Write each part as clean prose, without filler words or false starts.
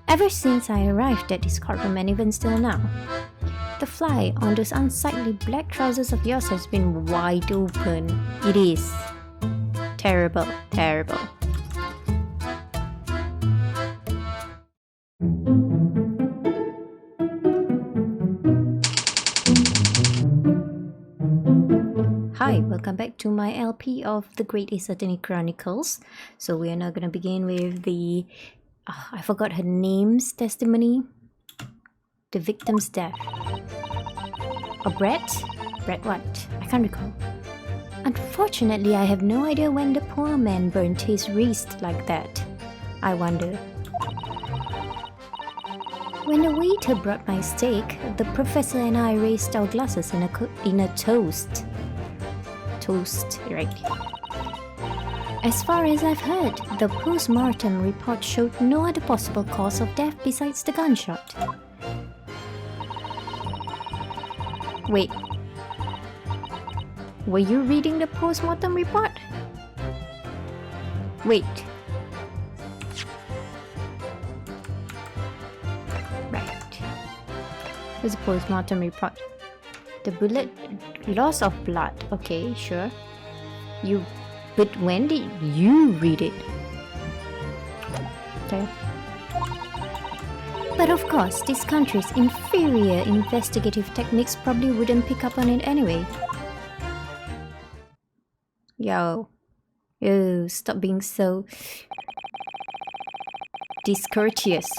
Ever since I arrived at this courtroom and even still now, the fly on those unsightly black trousers of yours has been wide open. It is terrible, terrible. Hi, welcome back to my LP of the Great Eastern Chronicles. So we are now going to begin with the, I forgot her name's testimony. The victim's death. A Brett? Brett what? I can't recall. Unfortunately, I have no idea when the poor man burnt his wrist like that. I wonder. When the waiter brought my steak, the professor and I raised our glasses in a toast. Toast, right. As far as I've heard, the post-mortem report showed no other possible cause of death besides the gunshot. Wait. Were you reading the post-mortem report? Wait. Right. What's the post-mortem report? The bullet, loss of blood. Okay, sure. But when did you read it? Okay. But of course, this country's inferior investigative techniques probably wouldn't pick up on it anyway. Yo, stop being so discourteous.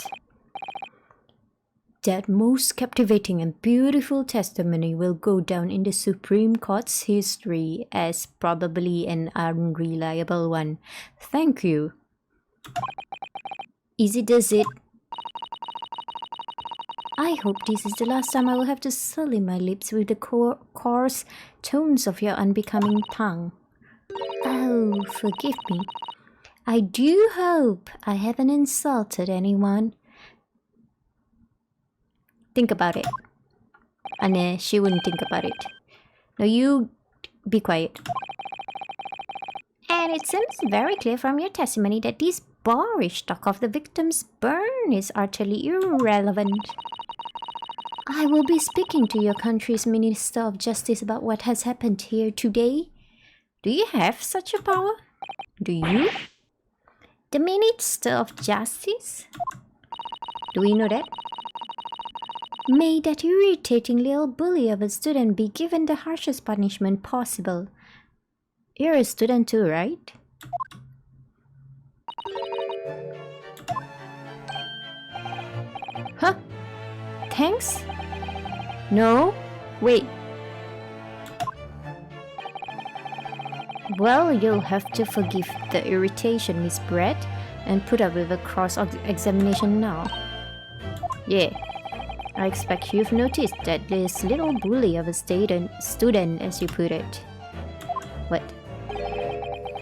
That most captivating and beautiful testimony will go down in the Supreme Court's history as probably an unreliable one. Thank you. Easy does it. I hope this is the last time I will have to sully my lips with the coarse tones of your unbecoming tongue. Oh, forgive me. I do hope I haven't insulted anyone. Think about it. Nah, she wouldn't think about it. No, you be quiet. And it seems very clear from your testimony that this boorish talk of the victim's burn is utterly irrelevant. I will be speaking to your country's Minister of Justice about what has happened here today. Do you have such a power? Do you? The Minister of Justice? Do we know that? May that irritating little bully of a student be given the harshest punishment possible. You're a student too, right? Huh? Thanks? No? Wait. Well, you'll have to forgive the irritation, Miss Brett, and put up with a cross-examination now. Yeah. I expect you've noticed that this little bully of a student, as you put it. What?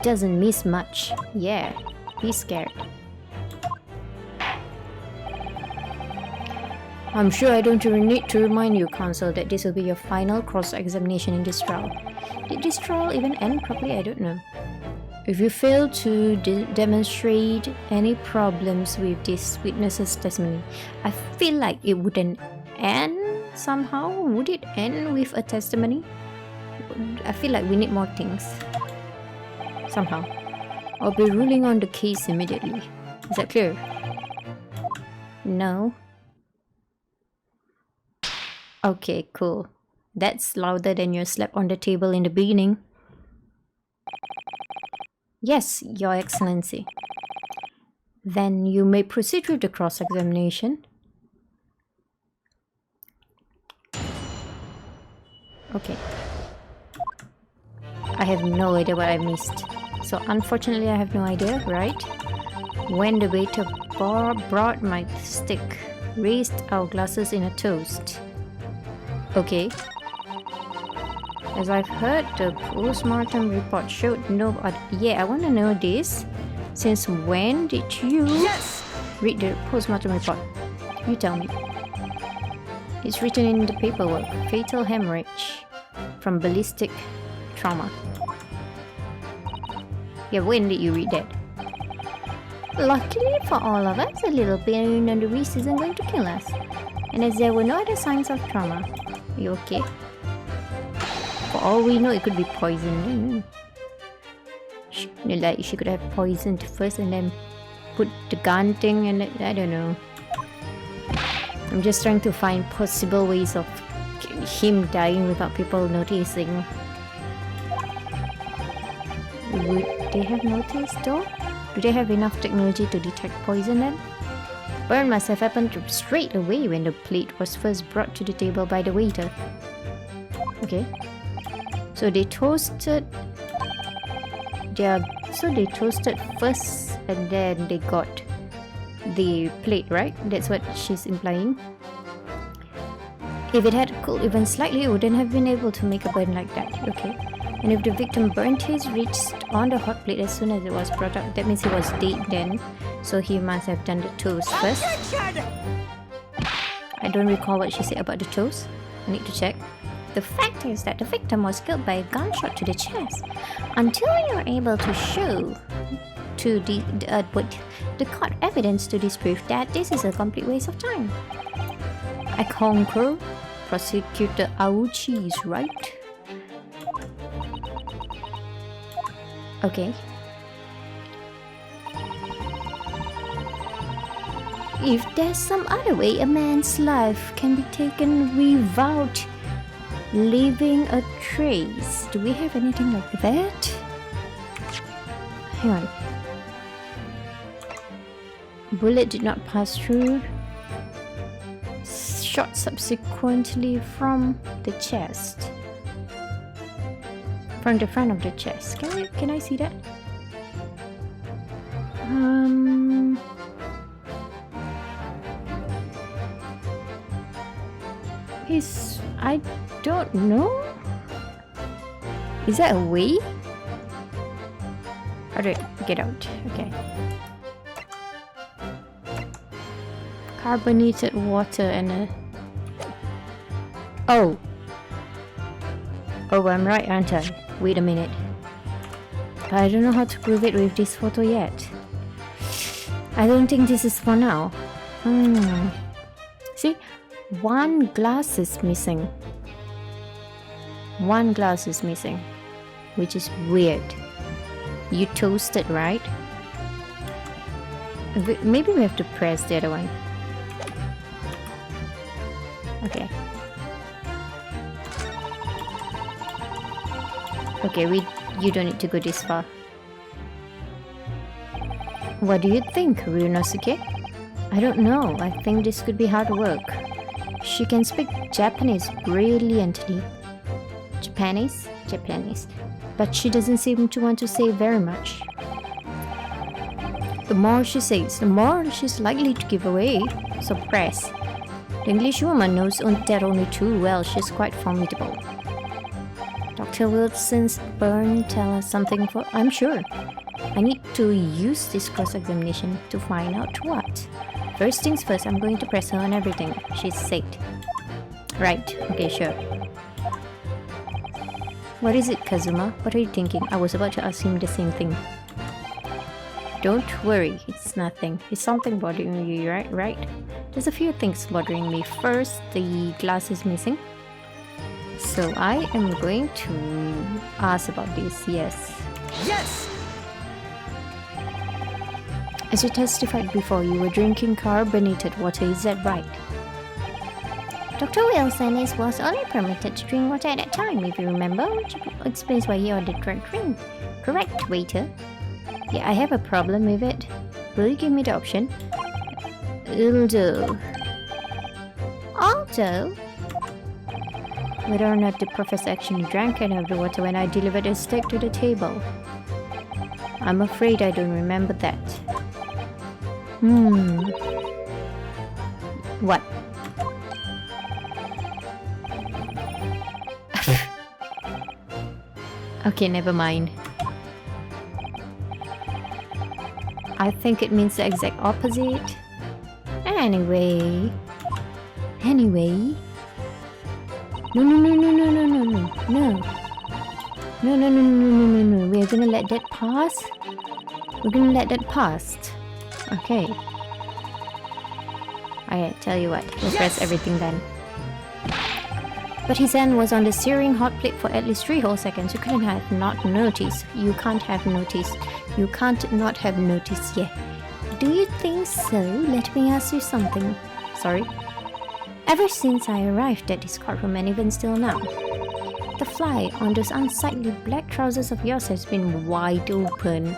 Doesn't miss much. Yeah, he's scared. I'm sure I don't need to remind you, counsel, that this will be your final cross-examination in this trial. Did this trial even end properly? I don't know. If you fail to demonstrate any problems with this witness's testimony, I feel like it wouldn't end somehow. Would it end with a testimony? I feel like we need more things. Somehow. I'll be ruling on the case immediately. Is that clear? No. Okay, cool. That's louder than your slap on the table in the beginning. Yes, Your Excellency. Then you may proceed with the cross-examination. Okay. I have no idea what I missed. So unfortunately I have no idea, right? When the waiter brought my steak, raised our glasses in a toast. Okay. As I've heard, the post-mortem report showed no... yeah, I want to know this. Since when did you read the post-mortem report? You tell me. It's written in the paperwork. Fatal hemorrhage from ballistic trauma. Yeah, when did you read that? Luckily for all of us, a little pain on the wrist isn't going to kill us. And as there were no other signs of trauma. Are you okay? For all we know, it could be poison. Like she could have poisoned first and then put the gun thing and I don't know. I'm just trying to find possible ways of him dying without people noticing. Would they have noticed though? Do they have enough technology to detect poison then? Burn must have happened straight away when the plate was first brought to the table by the waiter. Okay. So they toasted first and then they got the plate, right? That's what she's implying. If it had cooled even slightly, it wouldn't have been able to make a burn like that. Okay. And if the victim burnt his wrist on the hot plate as soon as it was brought up, that means he was dead then. So he must have done the toast first. I don't recall what she said about the toast. I need to check. The fact is that the victim was killed by a gunshot to the chest. Until you are able to show to the court evidence to disprove that, this is a complete waste of time. I concur. Prosecutor Auchi is right. Okay. If there's some other way a man's life can be taken without leaving a trace, do we have anything like that? Hang on. Bullet did not pass through. Shot subsequently from the chest. From the front of the chest. Can I see that? I don't know. Is that a way? How do I get out? Okay. Carbonated water and a... Oh, I'm right, aren't I? Wait a minute. I don't know how to prove it with this photo yet. I don't think this is for now. See? One glass is missing. One glass is missing. Which is weird. You toasted, right? Maybe we have to press the other one. Okay. Okay, you don't need to go this far. What do you think, Ryunosuke? I don't know. I think this could be hard work. She can speak Japanese brilliantly. Japanese? But she doesn't seem to want to say very much. The more she says, the more she's likely to give away. So press. The English woman knows that only too well. She's quite formidable. Dr. Wilson's burn tell us something for... I'm sure. I need to use this cross-examination to find out what. First things first, I'm going to press her on everything she said. Right, okay, sure. What is it, Kazuma? What are you thinking? I was about to ask him the same thing. Don't worry, it's nothing. It's something bothering you, right? There's a few things bothering me. First, the glass is missing. So I am going to ask about this, yes. Yes! As you testified before, you were drinking carbonated water, is that right? Dr. Wilson was only permitted to drink water at that time, if you remember, which explains why he ordered drunk drink. Correct, waiter. Yeah, I have a problem with it. Will you give me the option? It'll do. Although, whether or not the professor actually drank any of the water when I delivered a steak to the table. I'm afraid I don't remember that. What? Okay, never mind. I think it means the exact opposite. Anyway. No. We're gonna let that pass. Okay. I tell you what, we'll press everything then. But his hand was on the searing hot plate for at least 3 whole seconds. You couldn't have not noticed. You can't have noticed. You can't not have noticed, yeah. Do you think so? Let me ask you something. Sorry? Ever since I arrived at this courtroom and even still now, the fly on those unsightly black trousers of yours has been wide open.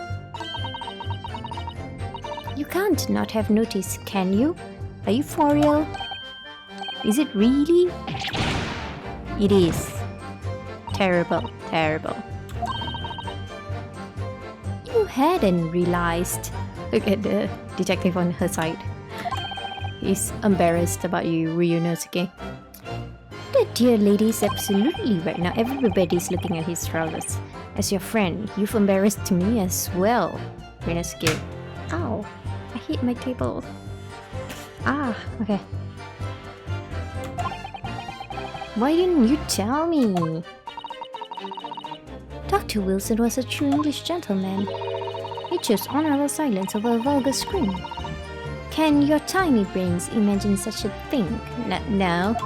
You can't not have noticed, can you? Are you for real? Is it really? It is. Terrible, terrible. You hadn't realized. Look at the detective on her side. He's embarrassed about you, Ryunosuke. The dear lady is absolutely right now. Everybody's looking at his trousers. As your friend, you've embarrassed me as well, Ryunosuke. Ow, I hit my table. Ah, okay. Why didn't you tell me? Dr. Wilson was a true English gentleman. He chose honorable silence over a vulgar scream. Can your tiny brains imagine such a thing? No.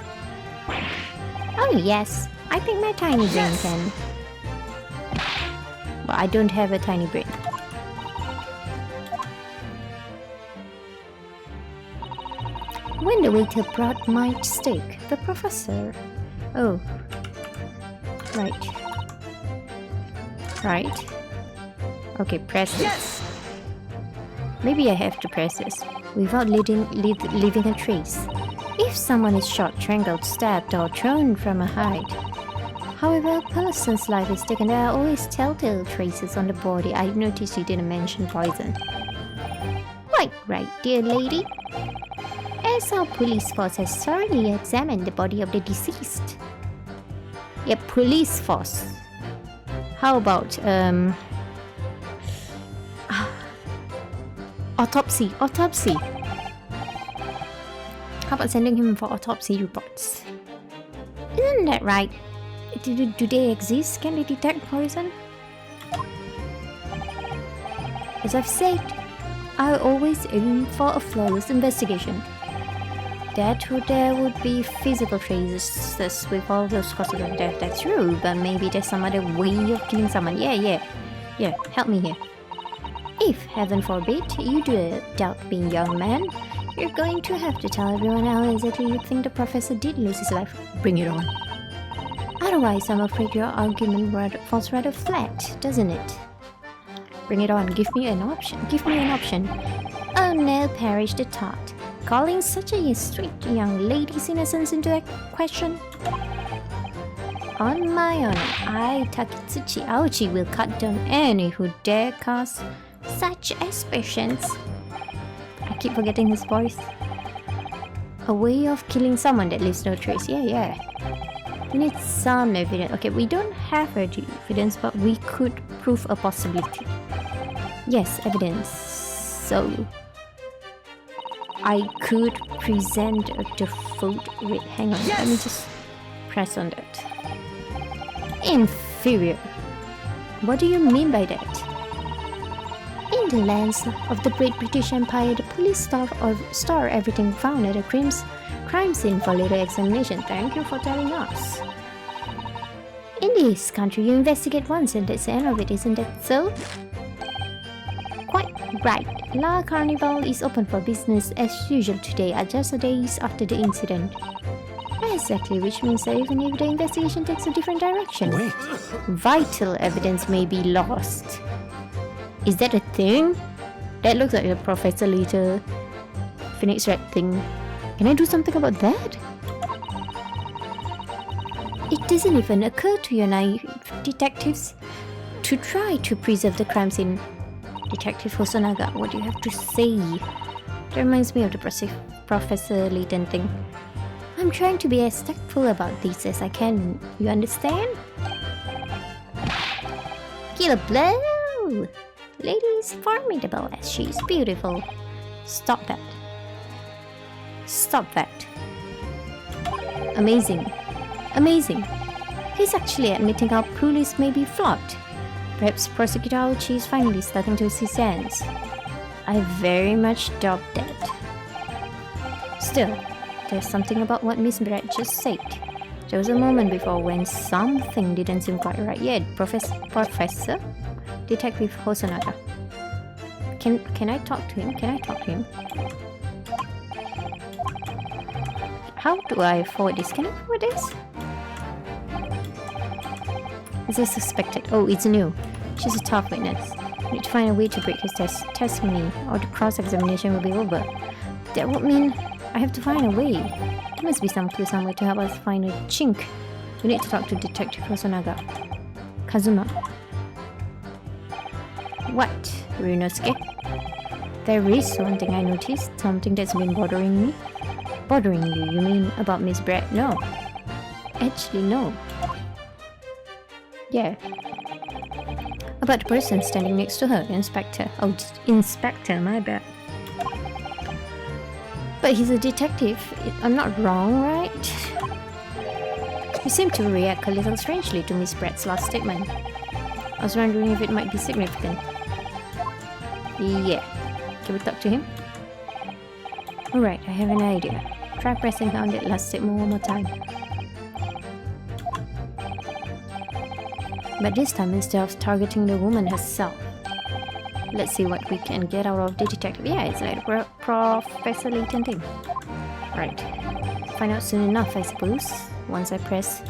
Oh yes, I think my tiny brain can. But I don't have a tiny brain. When the waiter brought my steak, the professor... Oh. Right. Right. Okay, press this. Maybe I have to press this without leaving a trace. If someone is shot, strangled, stabbed, or thrown from a height. However, a person's life is taken, there are always telltale traces on the body. I noticed you didn't mention poison. Quite right, dear lady. As our police force has thoroughly examined the body of the deceased. Yeah, police force. How about, autopsy. How about sending him for autopsy reports? Isn't that right? Do they exist? Can they detect poison? As I've said, I always aim for a flawless investigation. There would be physical traces with all those causes of death, that's true, but maybe there's some other way of killing someone. Yeah, help me here. If, heaven forbid, you do doubt being young man, you're going to have to tell everyone how exactly you think the professor did lose his life. Bring it on. Otherwise, I'm afraid your argument falls rather flat, doesn't it? Bring it on, give me an option. Oh no, perish the thought. Calling such a sweet young lady's innocence into question? On my honor, I, Takitsuchi Aochi, will cut down any who dare cast such aspersions. I keep forgetting his voice. A way of killing someone that leaves no trace. Yeah. We need some evidence. Okay, we don't have evidence, but we could prove a possibility. Yes, evidence. So... I could present a default rate. Hang on, let me just press on that. Inferior. What do you mean by that? In the lands of the Great British Empire, the police store everything found at a crime scene for later examination. Thank you for telling us. In this country, you investigate once and that's the end of it, isn't that so? Quite right. La Carnival is open for business as usual today, just the days after the incident. Exactly, which means that even if the investigation takes a different direction, vital evidence may be lost. Is that a thing? That looks like a Professor Later Phoenix Red thing. Can I do something about that? It doesn't even occur to your naive detectives to try to preserve the crime scene. Detective Hosonaga, what do you have to say? That reminds me of the Professor Layton thing. I'm trying to be as tactful about this as I can, you understand? Kill a blow! Lady is formidable as she is beautiful. Stop that. Stop that. Amazing. He's actually admitting our police may be flawed. Perhaps Prosecutor Aochi is finally starting to see sense. I very much doubt that. Still, there's something about what Miss Brett just said. There was a moment before when something didn't seem quite right yet. Professor? Detective Hosonaga. Can I talk to him? Can I talk to him? How do I forward this? Can I forward this? Is it suspected? Oh, it's new. She's a tough witness. We need to find a way to break his testimony, or the cross-examination will be over. That would mean I have to find a way. There must be some clue somewhere to help us find a chink. We need to talk to Detective Hosonaga. Kazuma. What, Ryunosuke? There is one thing I noticed, something that's been bothering me. Bothering you? You mean about Miss Brett? No. Actually, no. Yeah. About the person standing next to her, Inspector. Oh, Inspector, my bad. But he's a detective. I'm not wrong, right? You seem to react a little strangely to Miss Brett's last statement. I was wondering if it might be significant. Yeah. Can we talk to him? Alright, I have an idea. Try pressing down that last statement one more time. But this time, instead of targeting the woman herself, let's see what we can get out of the detective. Yeah, it's like a Professor Layton thing. Right. Find out soon enough, I suppose. Once I press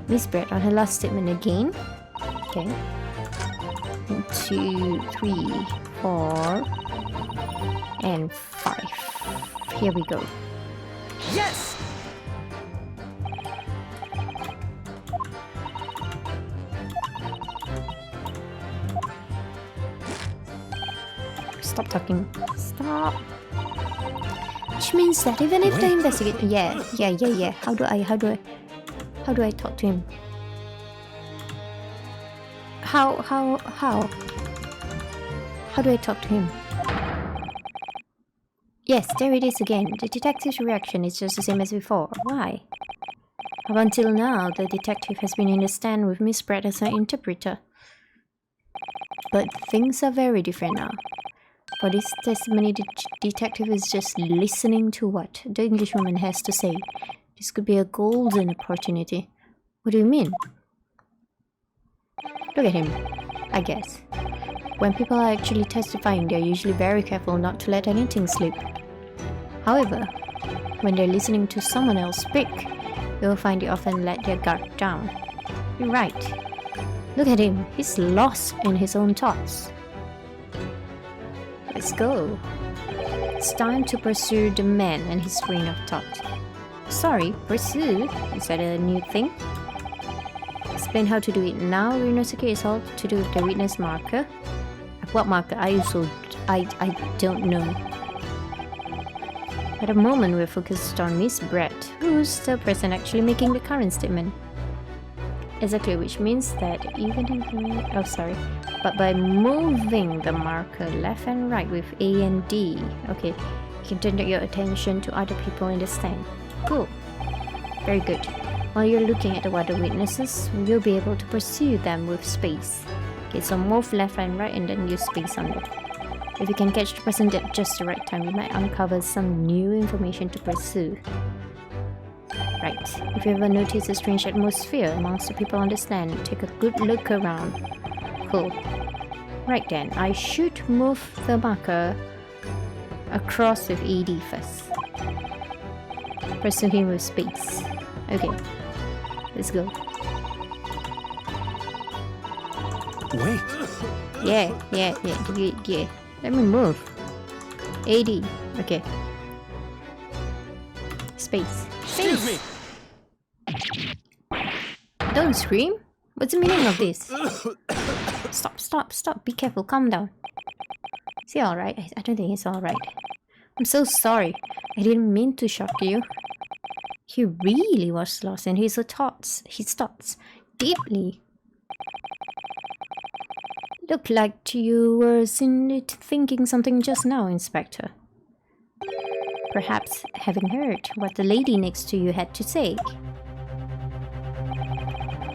Miss Brett on her last statement again. Okay. 1, 2, 3, 4, and 5. Here we go. Yes! Stop talking. Stop. Which means that even if they investigate, yeah. How do I talk to him? How do I talk to him? Yes, there it is again. The detective's reaction is just the same as before. Why? Up until now, the detective has been in the stand with Miss Brett as her interpreter. But things are very different now. For this testimony, the detective is just listening to what the Englishwoman has to say. This could be a golden opportunity. What do you mean? Look at him, I guess. When people are actually testifying, they're usually very careful not to let anything slip. However, when they're listening to someone else speak, you'll find they often let their guard down. You're right. Look at him, he's lost in his own thoughts. Let's go. It's time to pursue the man and his train of thought. Sorry, pursue? Is that a new thing? Explain how to do it now. Ryunosuke is all to do with the witness marker. What marker? I don't know. At the moment, we're focused on Miss Brett, who's the person actually making the current statement. Exactly, which means that even if but by moving the marker left and right with A and D, okay, you can turn your attention to other people in the stand. Cool. Very good. While you're looking at the other witnesses, you'll be able to pursue them with space. Okay, so move left and right and then use space on it. If you can catch the person at just the right time, you might uncover some new information to pursue. Right, if you ever notice a strange atmosphere amongst the people on the stand, take a good look around. Cool. Right then, I should move the marker across with AD first. Pursue him with space. Okay, let's go. Wait. Yeah. Let me move. AD. Okay. Space. Excuse me. Don't scream. What's the meaning of this? Stop. Be careful. Calm down. Is he alright? I don't think he's alright. I'm so sorry. I didn't mean to shock you. He really was lost in his thoughts. Deeply. Looked like you were thinking something just now, Inspector. Perhaps having heard what the lady next to you had to say.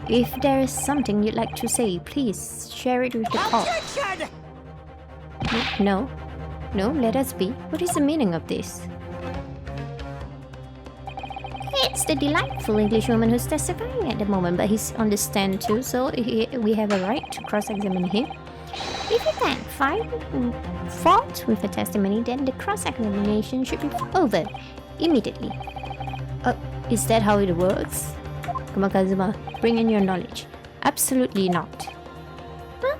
If there is something you'd like to say, please share it with the court. Objection! No. No, let us be. What is the meaning of this? It's the delightful Englishwoman who's testifying at the moment, but he's on the stand too, so we have a right to cross-examine him. If you can't find fault with the testimony, then the cross-examination should be over immediately. Is that how it works? Come on, Kazuma, bring in your knowledge. Absolutely not. Huh?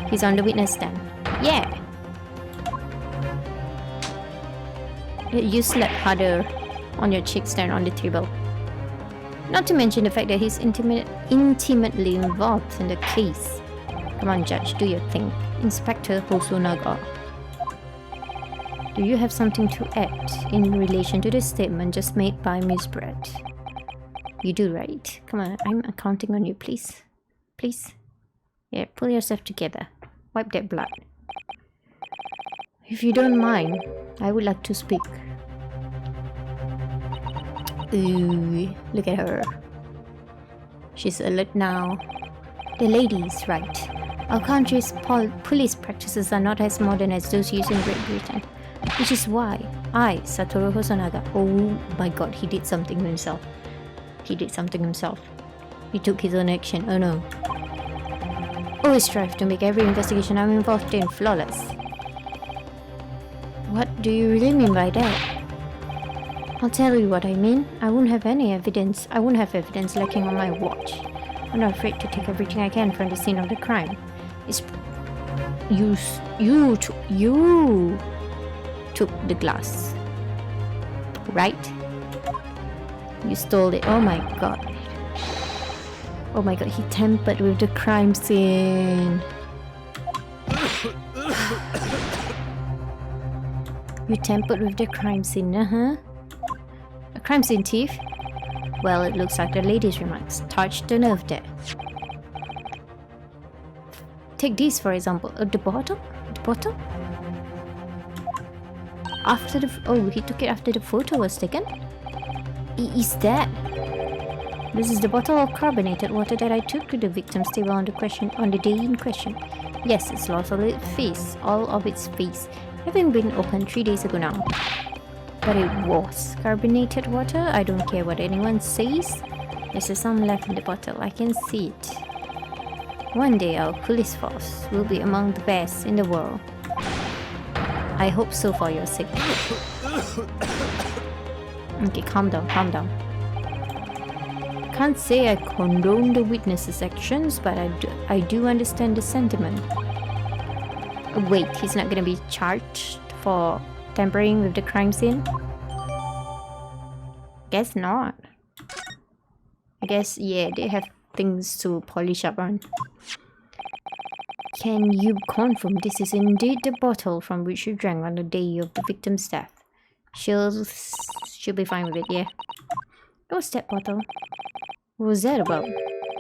He's on the witness stand. Yeah. You slap harder on your cheeks than on the table. Not to mention the fact that he's intimately involved in the case. Come on, Judge, do your thing. Inspector Hosonaga. Do you have something to add in relation to the statement just made by Miss Brett? You do, right? Come on, I'm counting on you, please. Please? Yeah, pull yourself together. Wipe that blood. If you don't mind, I would like to speak. Ooh, look at her. She's alert now. The lady is right. Our country's police practices are not as modern as those used in Great Britain. Which is why I, Satoru Hosonaga, oh my god, he did something to himself. He did something himself. He took his own action, oh no. Always strive to make every investigation I'm involved in flawless. What do you really mean by that? I'll tell you what I mean. I won't have any evidence. I won't have evidence lacking on my watch. I'm not afraid to take everything I can from the scene of the crime. It's... You took the glass. Right? You stole it. Oh my god. Oh my god, he tampered with the crime scene. You tampered with the crime scene, A crime scene thief? Well, it looks like the lady's remarks touched the nerve there. Take this for example. The bottle? The bottle? After the... Oh, he took it after the photo was taken? Is that... This is the bottle of carbonated water that I took to the victim's table on the day in question. Yes, it's lost all of its face, having been opened 3 days ago now. But it was carbonated water. I don't care what anyone says. There's some left in the bottle. I can see it. One day our police force will be among the best in the world. I hope so for your sake. Okay, calm down, calm down. Can't say I condone the witness's actions, but I do understand the sentiment. Wait, he's not gonna be charged for tampering with the crime scene? Guess not. I guess, yeah, they have things to polish up on. Can you confirm this is indeed the bottle from which you drank on the day of the victim's death? She'll be fine with it, yeah. It was that bottle. What was that about?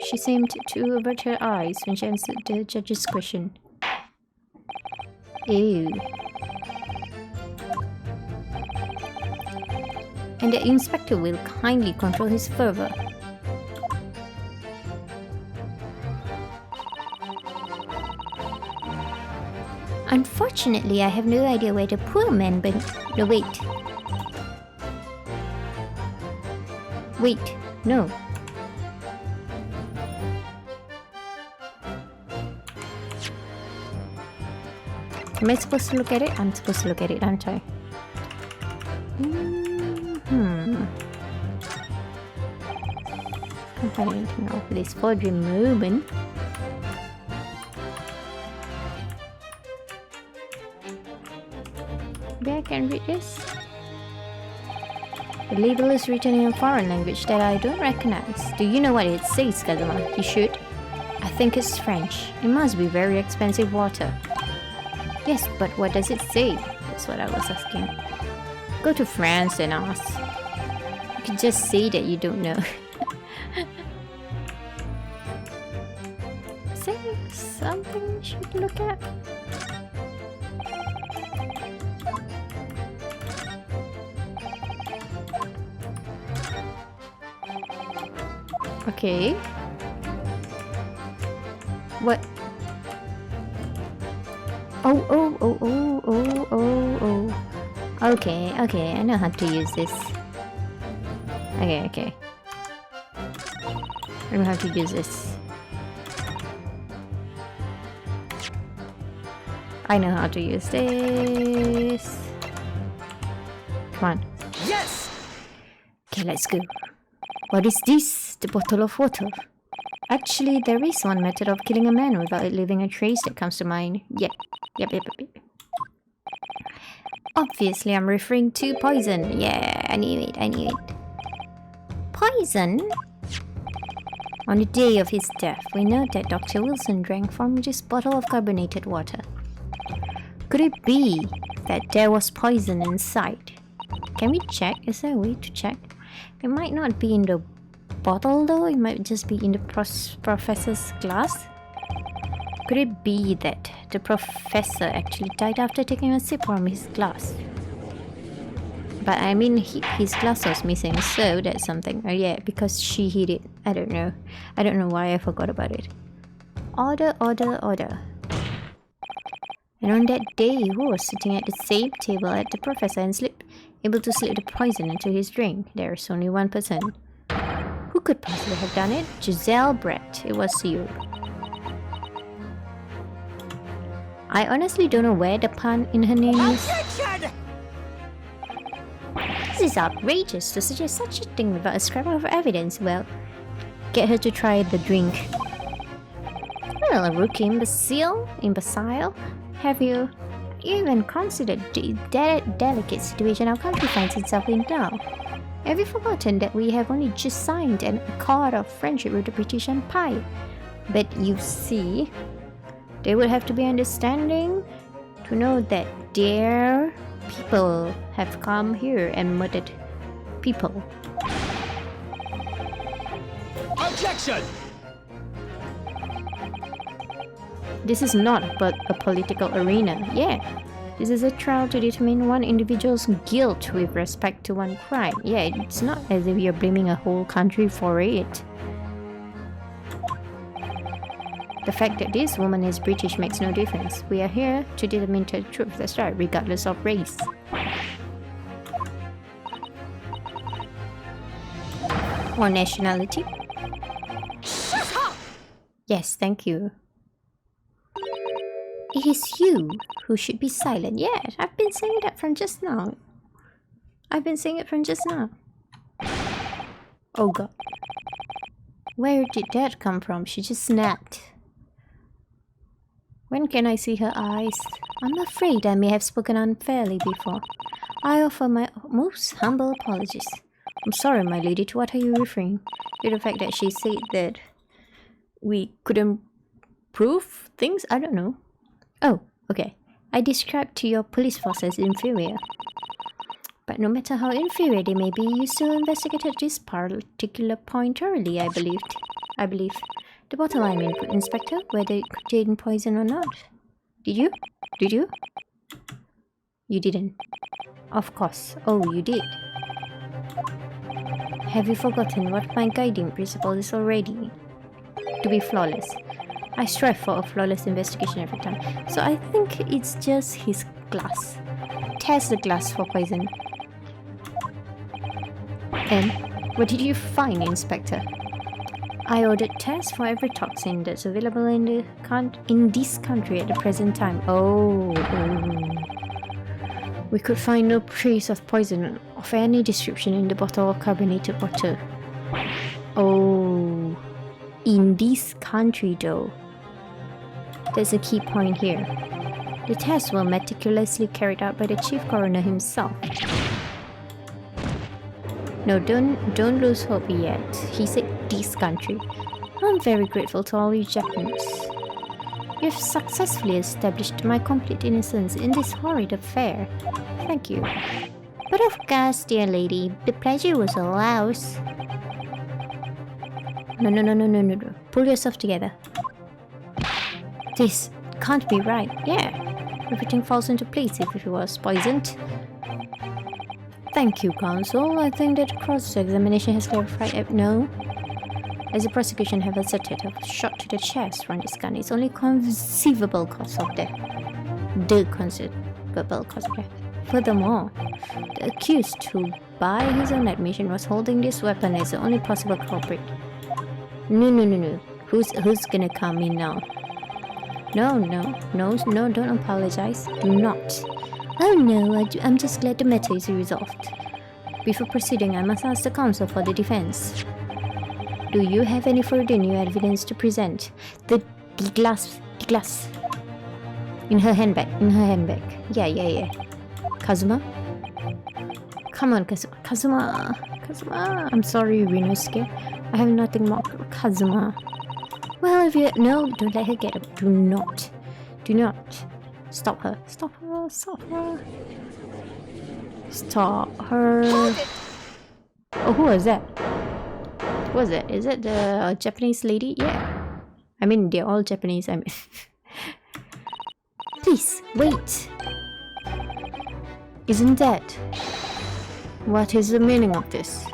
She seemed to avert her eyes when she answered the judge's question. Ew. And the inspector will kindly control his fervor. Unfortunately, I have no idea where the poor man went. No, wait. Wait, no. Am I supposed to look at it? I'm supposed to look at it, aren't I? Can't find anything else for this for the moment. Maybe I can read this. The label is written in a foreign language that I don't recognize. Do you know what it says, Kazuma? You should. I think it's French. It must be very expensive water. Yes, but what does it say? That's what I was asking. Go to France and ask. You can just say that you don't know. Is there something we should look at? Okay. What? Okay, I know how to use this. Okay. I know how to use this. I know how to use this. Come on. Yes! Okay, let's go. What is this? The bottle of water. Actually, there is one method of killing a man without it leaving a trace that comes to mind. Yep. Obviously, I'm referring to poison. Yeah, I knew it. Poison? On the day of his death, we know that Dr. Wilson drank from this bottle of carbonated water. Could it be that there was poison inside? Can we check? Is there a way to check? It might not be in the bottle though, it might just be in the professor's glass. Could it be that the professor actually died after taking a sip from his glass? But I mean, his glass was missing, so that's something. Oh yeah, because she hid it. I don't know why I forgot about it. Order. And on that day, who was sitting at the same table as the professor and able to slip the poison into his drink? There's only one person. Who could possibly have done it? Giselle Brett. It was you. I honestly don't know where the pun in her name is. This is outrageous to suggest such a thing without a scrap of evidence. Well, get her to try the drink. Well, a rookie imbecile? Have you even considered the delicate situation our country finds itself in now? Have you forgotten that we have only just signed an accord of friendship with the British Empire? But you see, they would have to be understanding to know that their people have come here and murdered people. Objection! This is not but a political arena. Yeah, this is a trial to determine one individual's guilt with respect to one crime. Yeah, it's not as if you're blaming a whole country for it. The fact that this woman is British makes no difference. We are here to determine the truth, that's right, regardless of race. Or nationality. Yes, thank you. It is you who should be silent. Yes, I've been saying that from just now. Oh god. Where did that come from? She just snapped. When can I see her eyes? I'm afraid I may have spoken unfairly before. I offer my most humble apologies. I'm sorry, my lady. To what are you referring? To the fact that she said that we couldn't prove things? I don't know. Oh, okay. I described to your police force as inferior. But no matter how inferior they may be, you still investigated this particular point thoroughly, I believe. The bottle I mean, Inspector, whether it contained poison or not. Did you? You didn't. Of course. Oh, you did. Have you forgotten what my guiding principle is already? To be flawless. I strive for a flawless investigation every time. So I think it's just his glass. Test the glass for poison. And what did you find, Inspector? I ordered tests for every toxin that's available in this country at the present time. Oh. We could find no trace of poison of any description in the bottle of carbonated water. Oh. In this country though. That's a key point here. The tests were meticulously carried out by the chief coroner himself. No, don't lose hope yet. He said this country. I'm very grateful to all you Japanese. You've successfully established my complete innocence in this horrid affair. Thank you. But of course, dear lady, the pleasure was all ours. No. Pull yourself together. This can't be right. Yeah, everything falls into place if it was poisoned. Thank you, counsel. I think that cross-examination has clarified. No. As the prosecution have asserted, a shot to the chest from this gun is only conceivable cause of death. the conceivable cause of death. Furthermore, the accused, who by his own admission was holding this weapon as the only possible culprit. No. Who's gonna come in now? No, don't apologize. Do not. Oh no, I'm just glad the matter is resolved. Before proceeding, I must ask the counsel for the defense. Do you have any further new evidence to present? The glass. In her handbag. Yeah. Kazuma? Come on, Kazuma. I'm sorry, Rinosuke. I have nothing more. Kazuma. Well, if you... No, don't let her get up. Do not. Stop her. Stop her. Oh, who was that? Is it the Japanese lady? Yeah. I mean, they're all Japanese. I mean... Please, wait. Isn't that... What is the meaning of this?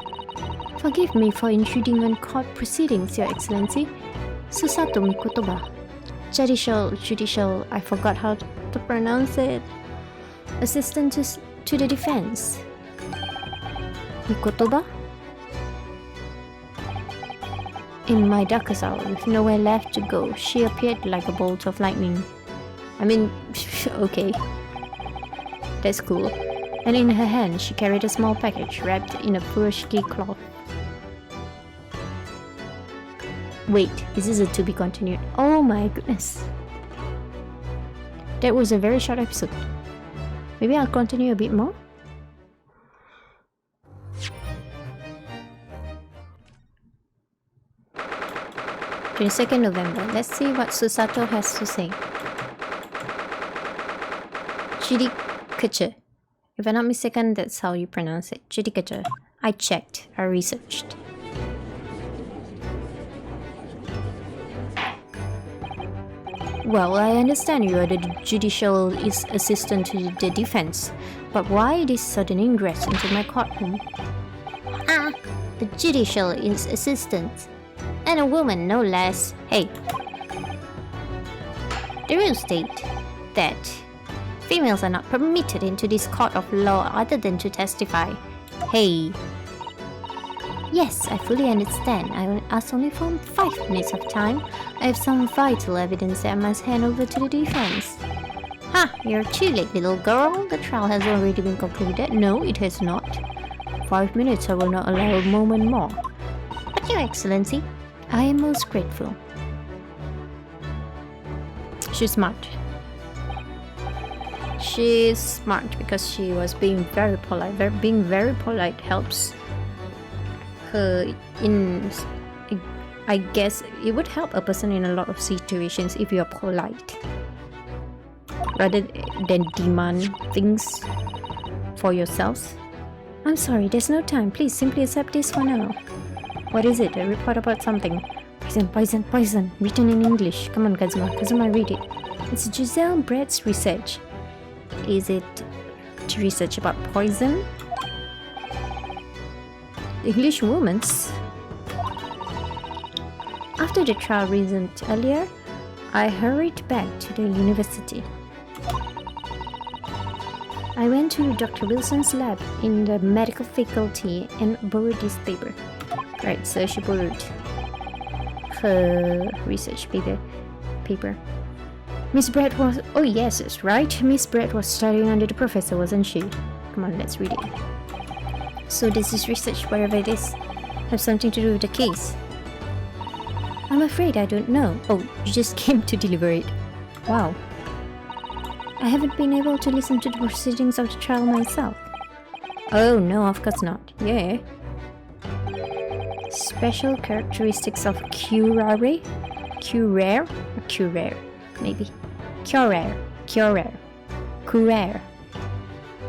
Forgive me for intruding on court proceedings, Your Excellency. Susato Mikotoba. Judicial, I forgot how to pronounce it. Assistant to the defense. Mikotoba? In my darkest hour, with nowhere left to go, she appeared like a bolt of lightning. I mean, okay. That's cool. And in her hand, she carried a small package wrapped in a furoshiki cloth. Wait, is this a to be continued? Oh my goodness. That was a very short episode. Maybe I'll continue a bit more? November 22nd. Let's see what Susato has to say. Chirikache. If I'm not mistaken, that's how you pronounce it. Chirikache. I checked. I researched. Well, I understand you are the judicial assistant to the defense, but why this sudden ingress into my courtroom? The judicial assistant. And a woman, no less. Hey. The rules state that females are not permitted into this court of law other than to testify. Hey. Yes, I fully understand. I will ask only for 5 minutes of time. I have some vital evidence that I must hand over to the defense. You're too late, little girl. The trial has already been concluded. No, it has not. 5 minutes, I will not allow a moment more. But Your Excellency, I am most grateful. She's smart. She's smart because she was being very polite. Being very polite helps her in... I guess it would help a person in a lot of situations if you're polite, rather than demand things for yourselves. I'm sorry, there's no time. Please simply accept this for now. What is it? A report about something. Poison. Written in English. Come on, Kazuma, read it. It's Giselle Brett's research. Is it to research about poison? English woman's. After the trial reasoned earlier, I hurried back to the university. I went to Dr. Wilson's lab in the medical faculty and borrowed this paper. Right, so she borrowed her research paper. Miss Brett was... Oh yes, that's right. Miss Brett was studying under the professor, wasn't she? Come on, let's read it. So does this research, whatever it is, have something to do with the case? I'm afraid I don't know. Oh, you just came to deliver it. Wow. I haven't been able to listen to the proceedings of the trial myself. Oh no, of course not. Yeah. Special characteristics of curare? Curare, maybe. Curare.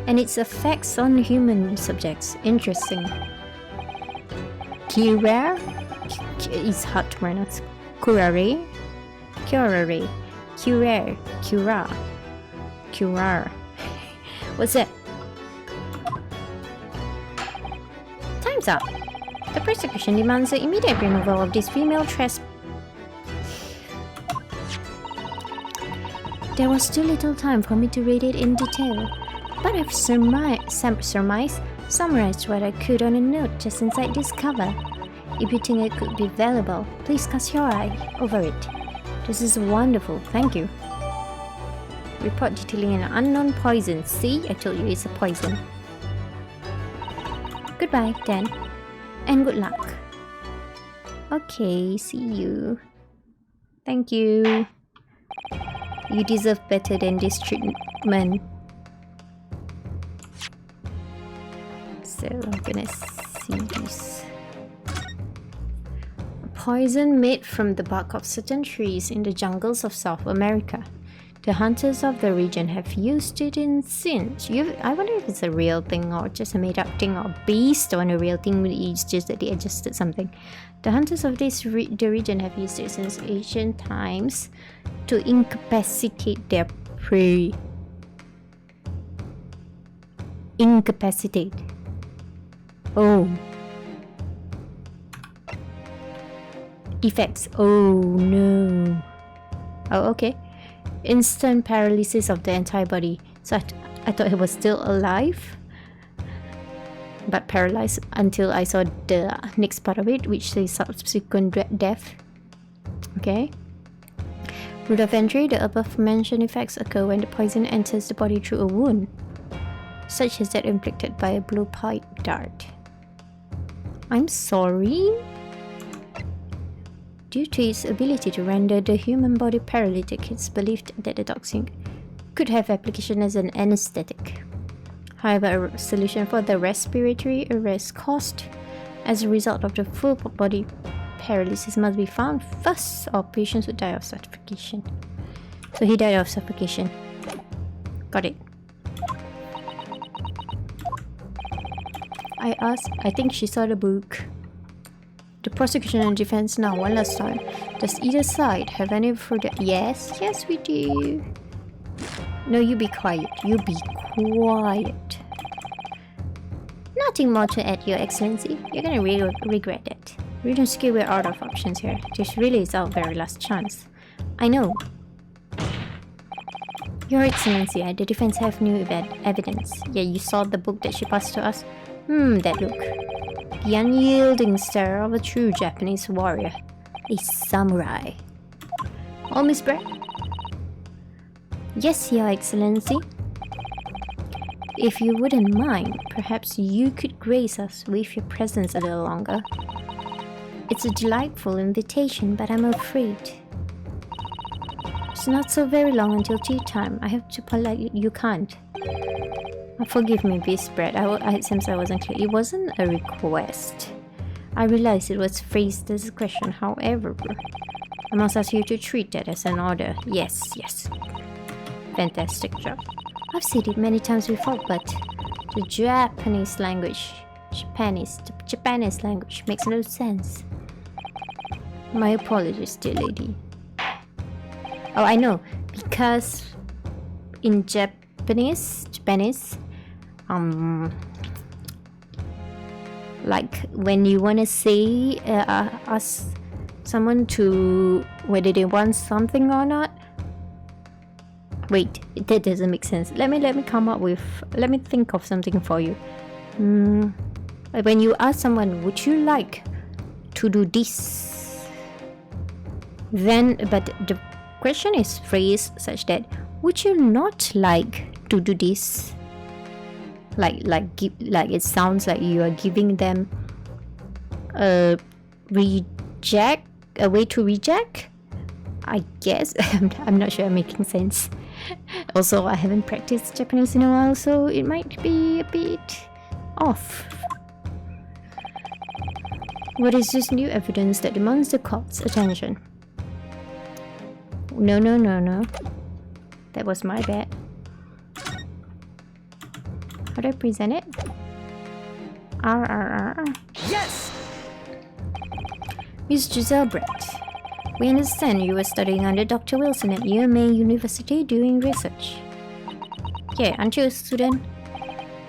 And its effects on human subjects. Interesting. Curare? It's hard to pronounce. Curare. What's that? Time's up. The prosecution demands the immediate removal of this female There was too little time for me to read it in detail, but I've summarized what I could on a note just inside this cover. If you think it could be valuable, please cast your eye over it. This is wonderful, thank you. Report detailing an unknown poison. See, I told you it's a poison. Goodbye, then, and good luck. Okay, see you. Thank you. You deserve better than this treatment. So I'm gonna see this. Poison made from the bark of certain trees in the jungles of South America. The hunters of the region have used it in since. I wonder if it's a real thing or just a made-up thing or based on a real thing. It's just that they adjusted something. The hunters of the region have used it since ancient times to incapacitate their prey. Incapacitate. Oh. Effects. Oh no. Oh, okay. Instant paralysis of the entire body. So I thought he was still alive, but paralyzed until I saw the next part of it, which says subsequent death. Okay. Route of entry. The above mentioned effects occur when the poison enters the body through a wound, such as that inflicted by a blue pipe dart. I'm sorry? Due to its ability to render the human body paralytic, it's believed that the toxin could have application as an anesthetic. However, a solution for the respiratory arrest caused as a result of the full body paralysis must be found first, or patients would die of suffocation. So he died of suffocation. Got it. I asked, I think she saw the book. The prosecution and defense now, one last time. Does either side have any further? Yes, yes we do. No, you be quiet. You be quiet. Nothing more to add, Your Excellency. You're gonna regret it. We don't skill, we're out of options here. This really is our very last chance. I know. Your Excellency, the defense have new evidence. Yeah, you saw the book that she passed to us? That look. The unyielding stare of a true Japanese warrior. A samurai. Oh, Miss Brett? Yes, Your Excellency. If you wouldn't mind, perhaps you could grace us with your presence a little longer. It's a delightful invitation, but I'm afraid it's not so very long until tea time. I have to politely... You can't. Forgive me, Miss Brett. It seems I wasn't clear. It wasn't a request. I realized it was phrased as a question. However, I must ask you to treat that as an order. Yes, yes. Fantastic job. I've said it many times before, but the Japanese language makes no sense. My apologies, dear lady. Oh, I know. Because in Japanese, like when you want to say ask someone to whether they want something or not. Wait, that doesn't make sense. Let me think of something for you. When you ask someone, would you like to do this? Then, but the question is phrased such that, would you not like to do this? Like it sounds like you are giving them a way to reject. I guess I'm not sure I'm making sense. Also, I haven't practiced Japanese in a while, so it might be a bit off. What is this new evidence that demands the court's attention? No. That was my bad. How do I present it? R. Yes! Miss Giselle Brett, we understand you were studying under Dr. Wilson at UMA University doing research. Yeah, aren't you a student?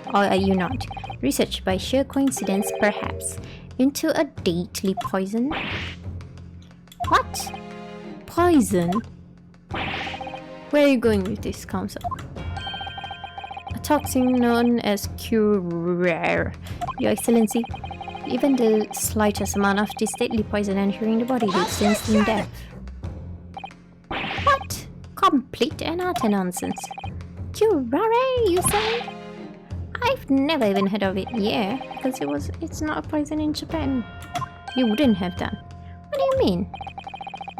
Or are you not? Research by sheer coincidence, perhaps, into a deadly poison? What? Poison? Where are you going with this, Council? A toxin known as Curare, Your Excellency. Even the slightest amount of this deadly poison entering the body leads to instant death. What? Complete and utter nonsense. Curare, you say? I've never even heard of it. Yeah, because it's not a poison in Japan. You wouldn't have done. What do you mean?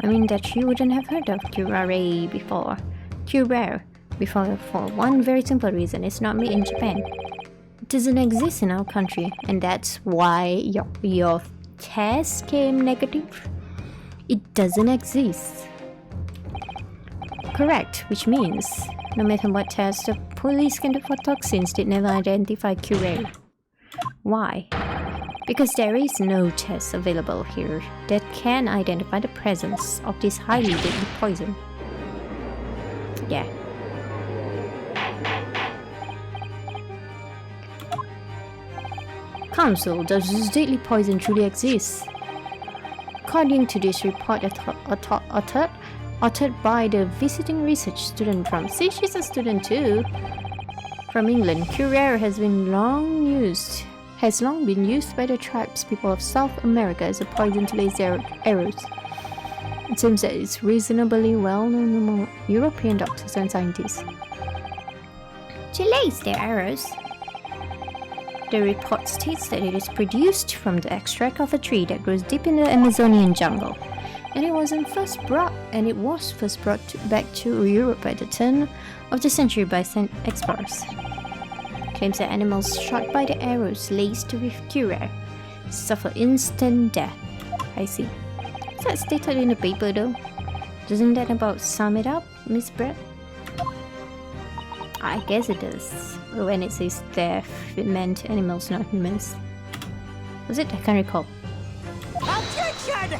I mean that you wouldn't have heard of Curare before. Curare before for one very simple reason. It's not made in Japan. It doesn't exist in our country, and that's why your test came negative. It doesn't exist. Correct, which means no matter what test the police can do for toxins, they never identify Curare. Why? Because there is no test available here that can identify the presence of this highly deadly poison. Yeah. Council, does this deadly poison truly exist? According to this report authored by the visiting research student from... See, she's a student too. From England, Curare has long been used by the tribes people of South America as a poison to lace their arrows. It seems that it's reasonably well known among European doctors and scientists. To lace their arrows? The report states that it is produced from the extract of a tree that grows deep in the Amazonian jungle, and it was first brought back to Europe at the turn of the century by explorers. Claims that animals shot by the arrows laced with Curare suffer instant death. I see. Is that stated in the paper though? Doesn't that about sum it up, Miss Brett? I guess it does. When it says death, it meant animals, not humans. Was it? I can't recall. Objection!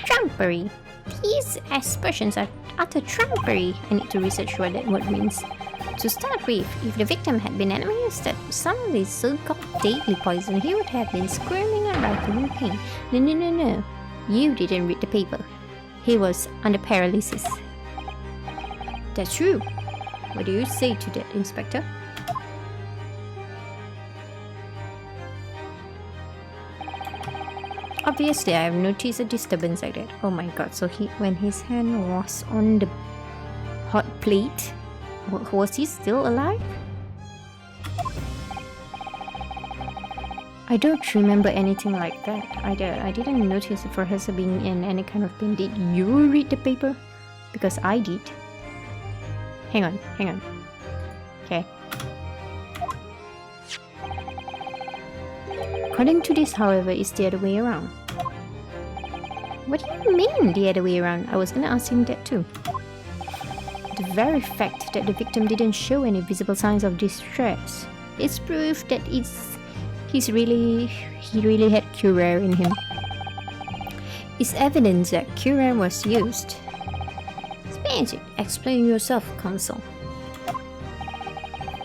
Trumpery. These expressions are utter trumpery. I need to research what that word means. To start with, if the victim had been administered some of this so-called deadly poison, he would have been screaming and writhing in pain. No. You didn't read the paper. He was under paralysis. That's true. What do you say to that, Inspector? Obviously, I have noticed a disturbance like that. Oh my god, so when his hand was on the hot plate, was he still alive? I don't remember anything like that either. I didn't notice the professor being in any kind of pain. Did you read the paper? Because I did. Hang on. Okay. According to this, however, it's the other way around. What do you mean, the other way around? I was gonna ask him that too. The very fact that the victim didn't show any visible signs of distress is proof that he really had Curare in him. It's evidence that Curare was used. Explain yourself, Counsel.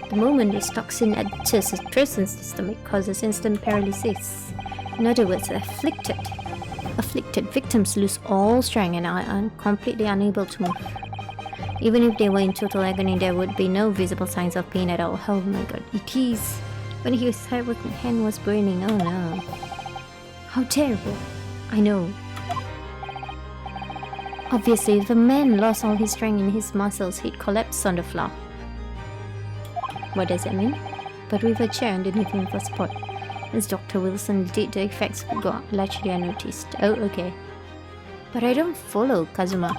The moment this toxin enters a person's system, it causes instant paralysis. In other words, afflicted victims lose all strength and are completely unable to move. Even if they were in total agony, there would be no visible signs of pain at all. Oh my god, it is! When his hand was burning, oh no. How terrible. I know. Obviously, if a man lost all his strength in his muscles, he'd collapse on the floor. What does that mean? But with a chair underneath him for support. As Dr. Wilson did, the effects would go largely unnoticed. Oh, okay. But I don't follow, Kazuma.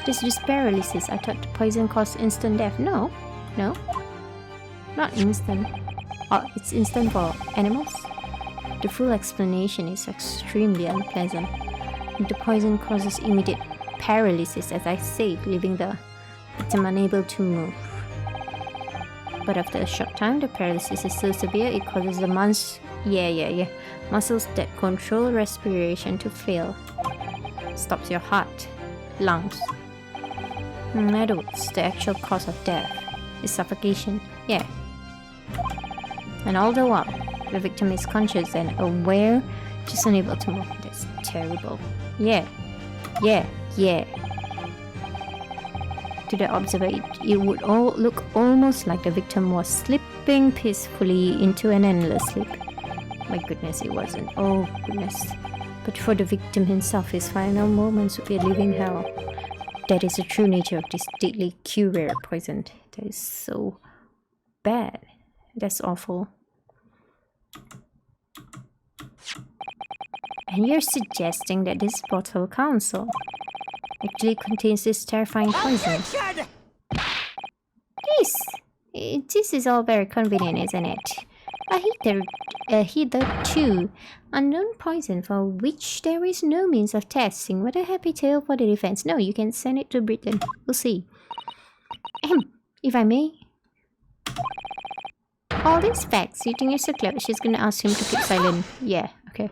This paralysis, I thought the poison caused instant death. No. Not instant. Oh, it's instant for animals? The full explanation is extremely unpleasant. The poison causes immediate paralysis, as I said, leaving the victim unable to move. But after a short time, the paralysis is so severe it causes the muscles that control respiration to fail. Stops your heart, lungs. In other words, the actual cause of death is suffocation. Yeah. And all the while, the victim is conscious and aware, just unable to move. That's terrible. Yeah. To the observer, it would all look almost like the victim was slipping peacefully into an endless sleep. My goodness, it wasn't. Oh goodness. But for the victim himself, his final moments would be a living hell. That is the true nature of this deadly Curare poison. That is so bad. That's awful. And you're suggesting that this bottle council actually contains this terrifying poison. Objection! This is all very convenient, isn't it? A hitherto unknown poison for which there is no means of testing. What a happy tale for the defense. No, you can send it to Britain. We'll see. If I may. All these facts, you think you're so clever. She's gonna ask him to keep silent. Yeah, okay.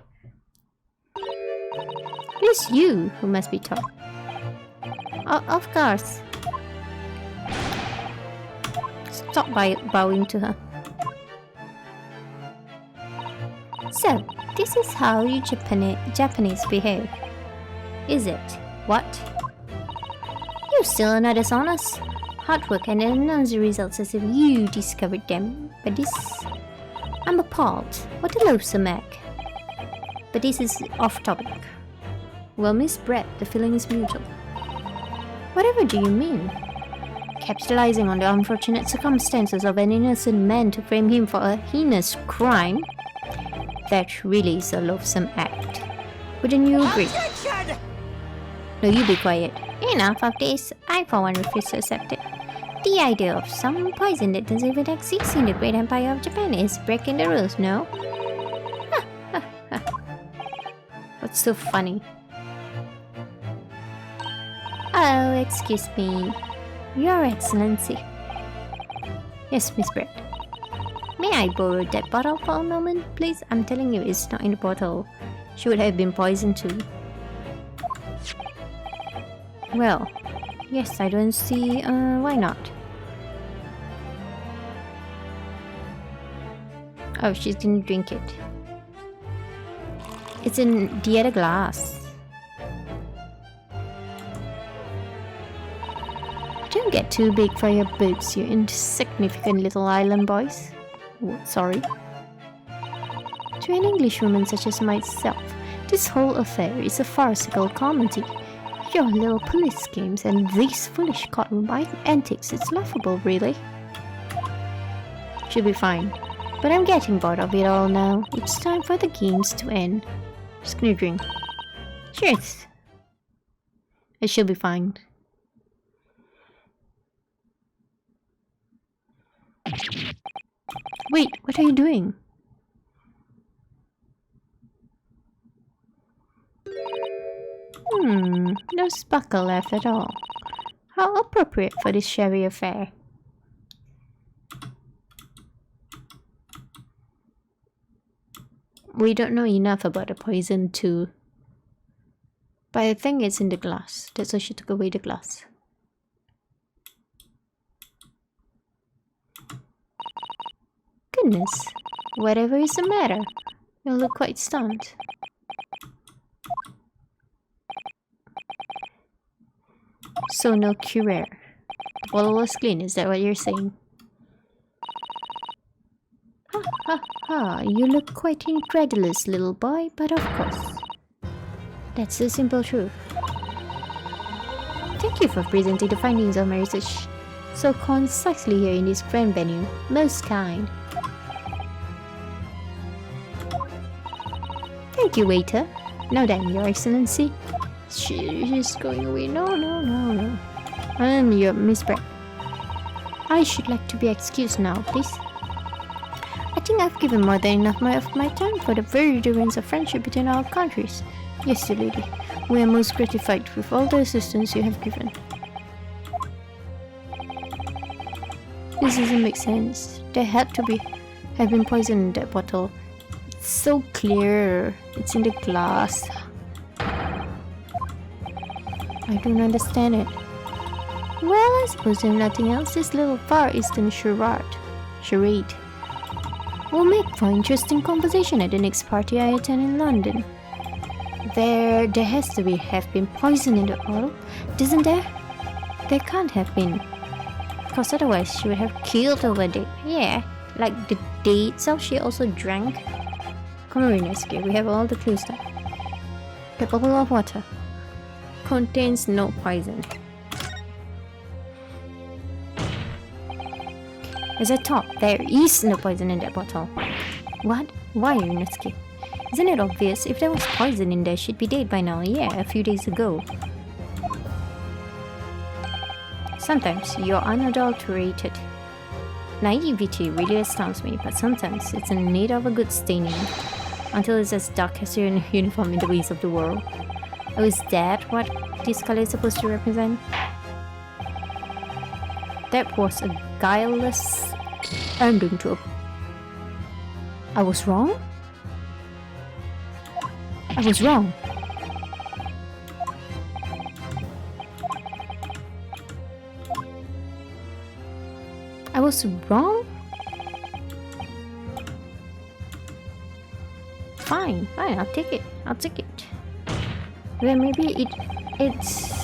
It's you who must be taught. Of course. Stop bowing to her. So, this is how you Japanese behave, is it? What? You still are not as honest. Hard work and announce the results as if you discovered them. But this... I'm appalled. What a loathsome act. But this is off topic. Well, Miss Brett, the feeling is mutual. Whatever do you mean? Capitalizing on the unfortunate circumstances of an innocent man to frame him for a heinous crime? That really is a loathsome act. Wouldn't you agree? Objection! No, you be quiet. Enough of this. I for one refuse to accept it. The idea of some poison that doesn't even exist in the great empire of Japan is breaking the rules, no? What's so funny? Oh, excuse me. Your Excellency. Yes, Miss Brett. May I borrow that bottle for a moment, please? I'm telling you, it's not in the bottle. She would have been poisoned too. Well, yes, I don't see, why not? Oh, she's gonna drink it. It's in the other glass. Don't get too big for your boots, you insignificant little island boys. Oh, sorry. To an Englishwoman such as myself, this whole affair is a farcical comedy. Your little police schemes and these foolish courtroom antics, it's laughable, really. She'll be fine. But I'm getting bored of it all now. It's time for the games to end. Just gonna drink. Cheers. She'll be fine. Wait, what are you doing? No sparkle left at all. How appropriate for this shabby affair. We don't know enough about the poison too. But I think it's in the glass. That's why she took away the glass. Goodness, whatever is the matter? You look quite stunned. So no Curare. The bottle was clean, is that what you're saying? Ha ha ha, you look quite incredulous, little boy, but of course. That's the simple truth. Thank you for presenting the findings of my research so concisely here in this grand venue. Most kind. Thank you, waiter. Now then, Your Excellency. She's going away. No. Your Miss Brett. I should like to be excused now, please. I think I've given more than enough of my time for the furtherance of friendship between our countries. Yes, dear lady. We are most gratified with all the assistance you have given. This doesn't make sense. There had to have been poison in that bottle. It's so clear. It's in the glass. I don't understand it. Well, I suppose if nothing else, this little Far Eastern charade will make for interesting conversation at the next party I attend in London. There has to have been poison in the bottle, doesn't there? They can't have been. Because otherwise she would have killed over there. Yeah, like the day itself she also drank. Come on, Renesky, we have all the clues now. The bottle of water contains no poison. As I thought, there is no poison in that bottle. What? Why, Renesky? Isn't it obvious? If there was poison in there, she'd be dead by now. Yeah, a few days ago. Sometimes you're unadulterated. Naivety really astounds me, but sometimes it's in need of a good staining. Until it's as dark as your uniform in the ways of the world. Oh, is that what this color is supposed to represent? That was a guileless ending to a... I was wrong? I was wrong. I was wrong? Fine, I'll take it. Well, maybe it's...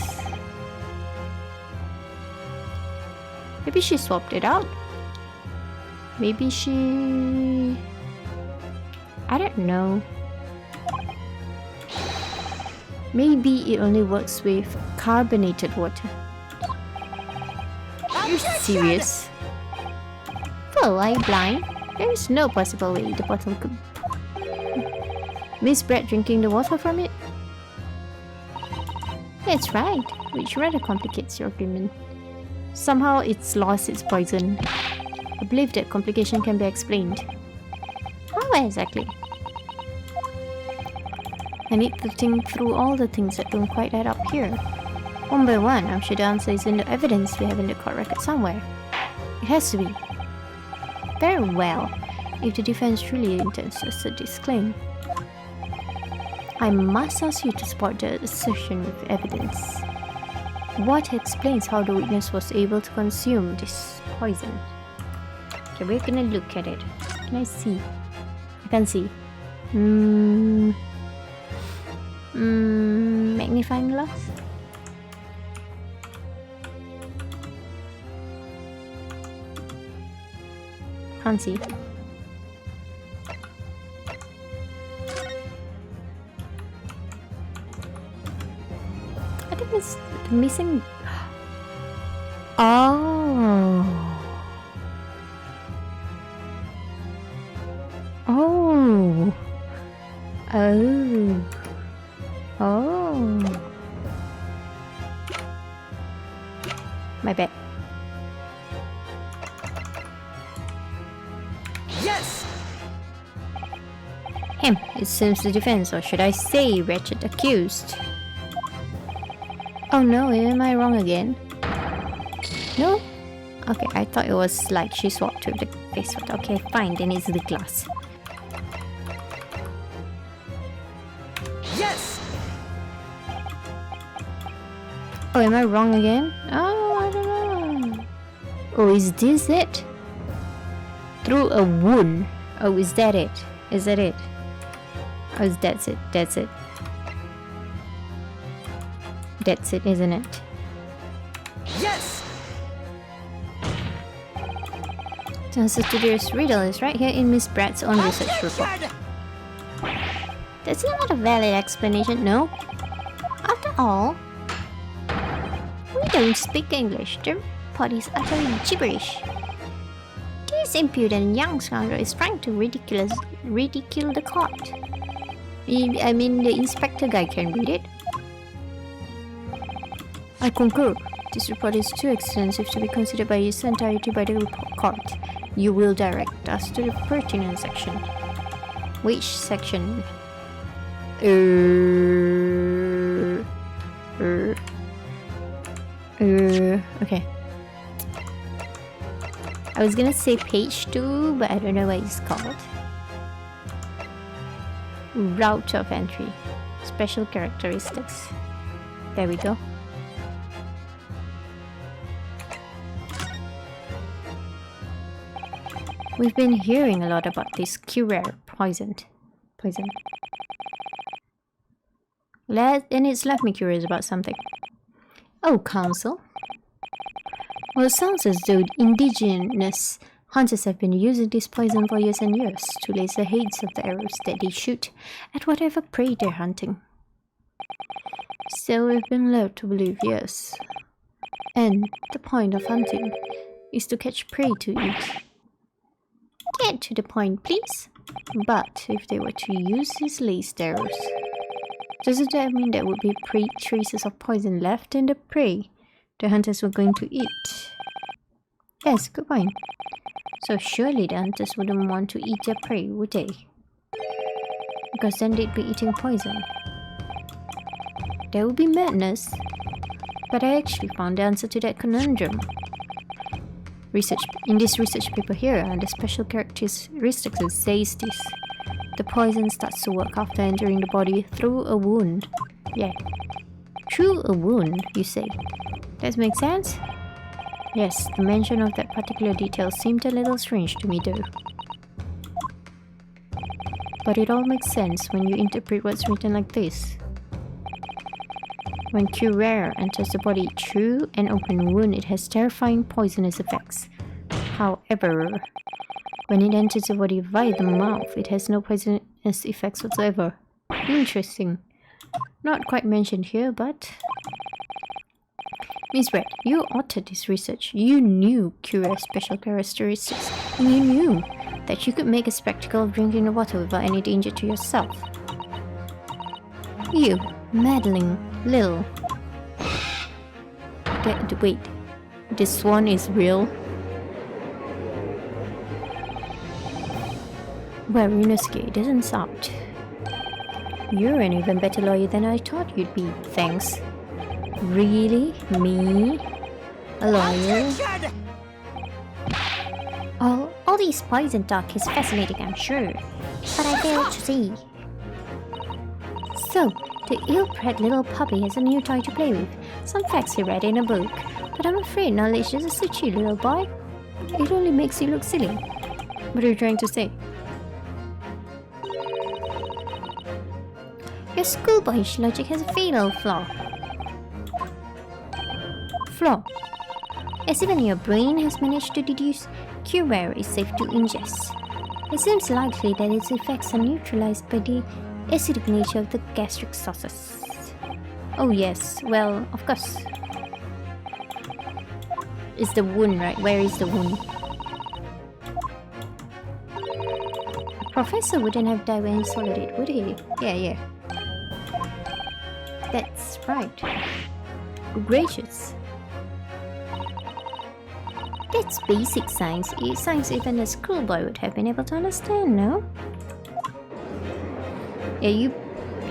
Maybe she swapped it out. Maybe she... I don't know. Maybe it only works with carbonated water. You're serious? Well, are you blind? There is no possible way the bottle could... Miss Brett drinking the water from it? That's right, which rather complicates your argument. Somehow it's lost its poison. I believe that complication can be explained. How exactly? I need to think through all the things that don't quite add up here. One by one, I'm sure the answer is in the evidence we have in the court record somewhere. It has to be. Very well, if the defense truly intends to assert this claim. I must ask you to support the assertion with evidence. What explains how the witness was able to consume this poison? Okay, we're gonna look at it. Can I see? I can't see. Magnifying glass? Can't see. I think it's missing. Oh. Oh. Oh. Oh. My bad. Yes! Him. It seems the defense, or should I say, wretched accused. Oh no, am I wrong again? No? Okay, I thought it was like she swapped with the face water. Okay, fine, then it's the glass. Yes! Oh, am I wrong again? Oh, I don't know. Oh, is this it? Through a wound. Oh, is that it? Is that it? Oh, that's it. That's it. That's it, isn't it? Yes! The answer to this riddle is right here in Miss Bratt's own research report. That's not a valid explanation, no? After all, we don't speak English. The report is utterly gibberish. This impudent young scoundrel is trying to ridicule the court. I mean, the inspector guy can read it. I concur. This report is too extensive to be considered by its entirety by the court. You will direct us to the pertinent section. Which section? Okay. I was gonna say page 2, but I don't know what it's called. Route of entry. Special characteristics. There we go. We've been hearing a lot about this Curare poison. And it's left me curious about something. Oh, counsel. Well, it sounds as though indigenous hunters have been using this poison for years and years to lace the heads of the arrows that they shoot at whatever prey they're hunting. So we've been led to believe, yes. And the point of hunting is to catch prey to eat. Get to the point, please. But if they were to use these laced arrows, doesn't that mean there would be traces of poison left in the prey the hunters were going to eat? Yes, good point. So surely the hunters wouldn't want to eat their prey, would they? Because then they'd be eating poison. That would be madness. But I actually found the answer to that conundrum. In this research paper here, the special characteristics says this. The poison starts to work after entering the body through a wound. Yeah. Through a wound, you say? Does make sense? Yes, the mention of that particular detail seemed a little strange to me though. But it all makes sense when you interpret what's written like this. When Curare enters the body through an open wound, it has terrifying poisonous effects. However, when it enters the body via the mouth, it has no poisonous effects whatsoever. Interesting. Not quite mentioned here, but... Miss Red, you authored this research. You knew Curare's special characteristics, and you knew that you could make a spectacle of drinking the water without any danger to yourself. You, meddling little... Wait, this one is real? Well, Ryunosuke, it doesn't sound. You're an even better lawyer than I thought you'd be, thanks. Really? Me? A lawyer? All this poison talk is fascinating, I'm sure. But I fail to see. So, the ill-bred little puppy has a new toy to play with. Some facts he read in a book. But I'm afraid knowledge doesn't suit you, little boy. It only makes you look silly. What are you trying to say? Your schoolboyish logic has a fatal flaw. As even your brain has managed to deduce, Curare is safe to ingest. It seems likely that its effects are neutralized by the acidic nature of the gastric sauces. Oh yes, well, of course. It's the wound, right? Where is the wound? The professor wouldn't have died when he swallowed it, would he? Yeah. That's right. Gracious. That's basic science. It's science even a schoolboy would have been able to understand, no? Yeah, you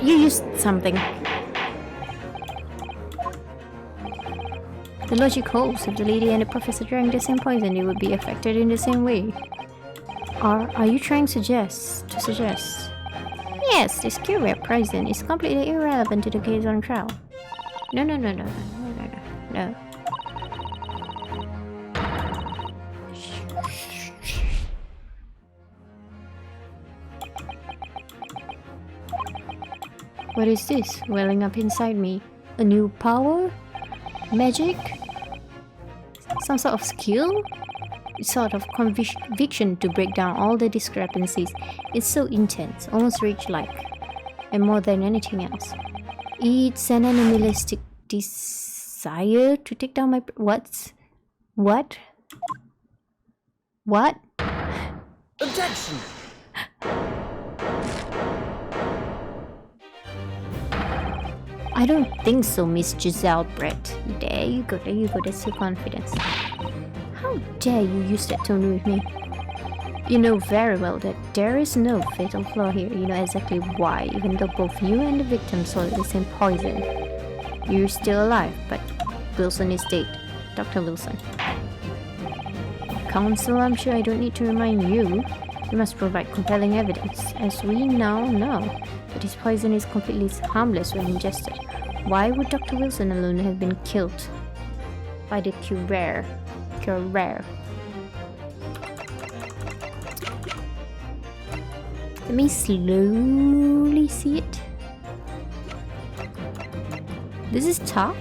used something. The logic holds. If the lady and the professor drank the same poison, they would be affected in the same way. Are you trying to suggest? Yes, this Curare poison is completely irrelevant to the case on trial. No. What is this welling up inside me? A new power? Magic? Some sort of skill? Sort of conviction to break down all the discrepancies. It's so intense, almost rage-like. And more than anything else, it's an animalistic desire to take down my... What? Objection! I don't think so, Miss Giselle Brett. There you go, that's your confidence. How dare you use that tone with me? You know very well that there is no fatal flaw here. You know exactly why, even though both you and the victim swallowed the same poison. You're still alive, but Wilson is dead. Dr. Wilson. Counsel, I'm sure I don't need to remind you. You must provide compelling evidence, as we now know that this poison is completely harmless when ingested. Why would Dr. Wilson alone have been killed by the Curare? Let me slowly see it. This is tough.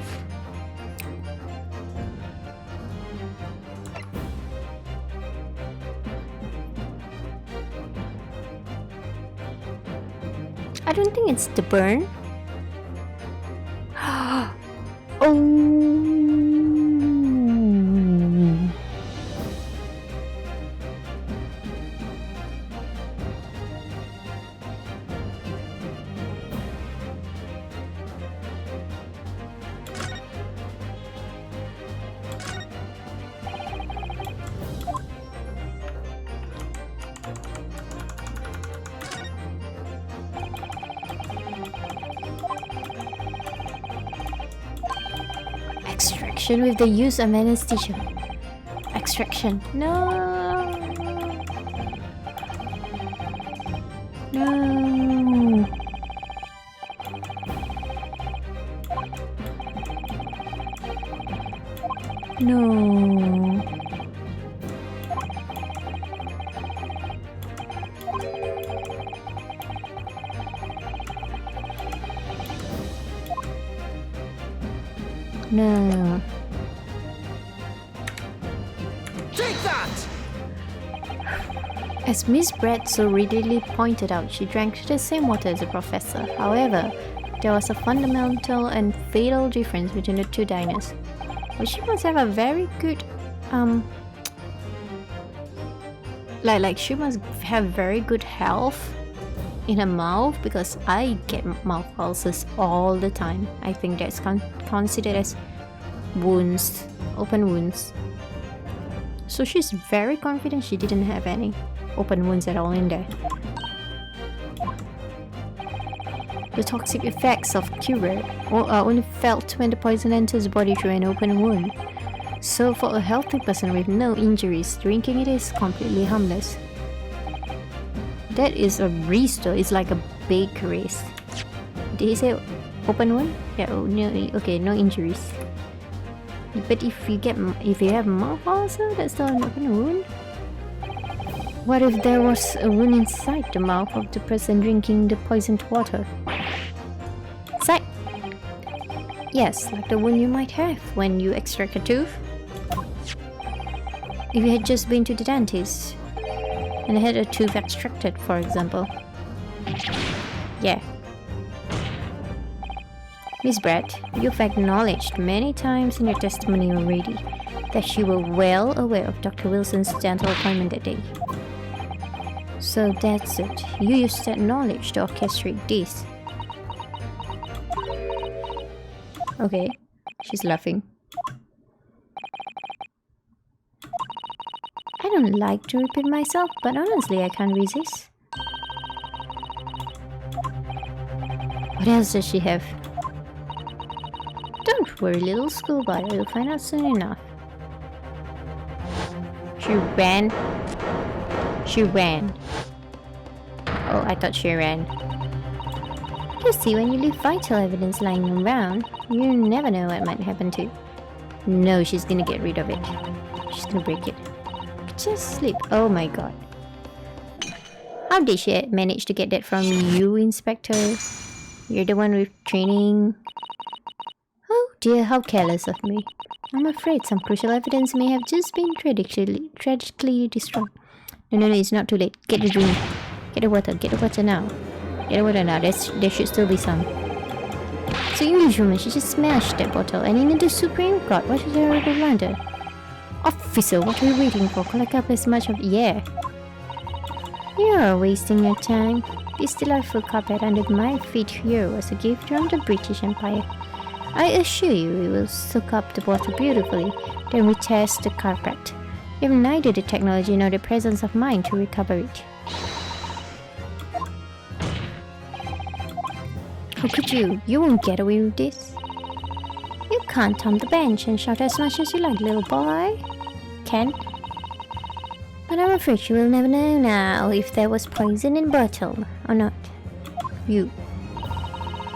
I don't think it's the burn. Oh. Extraction with the use of anesthesia. Extraction. No. No. No. No. Take that! As Miss Brett so readily pointed out, she drank the same water as the professor. However, there was a fundamental and fatal difference between the two diners. Well, she must have a very good, like she must have very good health in her mouth, because I get mouth ulcers all the time. I think that's considered as wounds, open wounds. So she's very confident she didn't have any open wounds at all in there. The toxic effects of Curare are only felt when the poison enters the body through an open wound. So for a healthy person with no injuries, drinking it is completely harmless. That is a resto. It's like a big race. Did he say open wound? Yeah. Oh, no. Okay, no injuries. But if you have mouth ulcer, that's still an open wound. What if there was a wound inside the mouth of the person drinking the poisoned water? Side. Yes, like the one you might have when you extract a tooth. If you had just been to the dentist and had a tooth extracted, for example. Yeah. Miss Brett, you've acknowledged many times in your testimony already that you were well aware of Dr. Wilson's dental appointment that day. So that's it. You used that knowledge to orchestrate this. Okay, she's laughing. I don't like to repeat myself, but honestly I can't resist. What else does she have? Don't worry, little schoolboy, you'll find out soon enough. She ran. She ran. Oh, I thought she ran. You see, when you leave vital evidence lying around, you never know what might happen to. No, she's gonna get rid of it. She's gonna break it. Just sleep. Oh my god. How did she manage to get that from you, Inspector? You're the one with training. Oh dear, how careless of me. I'm afraid some crucial evidence may have just been tragically destroyed. No, it's not too late. Get the drink. Get the water now. Get the water now, there should still be some. So Englishwoman, she just smashed that bottle and into the Supreme Court. What is her blunder? Officer, what are you waiting for? Collect up as much of... Yeah. You're wasting your time. This delightful carpet under my feet here was a gift from the British Empire. I assure you we will soak up the water beautifully, then retest the carpet. You have neither the technology nor the presence of mind to recover it. How could you? You won't get away with this. You can't thump the bench and shout as much as you like, little boy. Can? But I'm afraid you will never know now if there was poison in the bottle or not. You.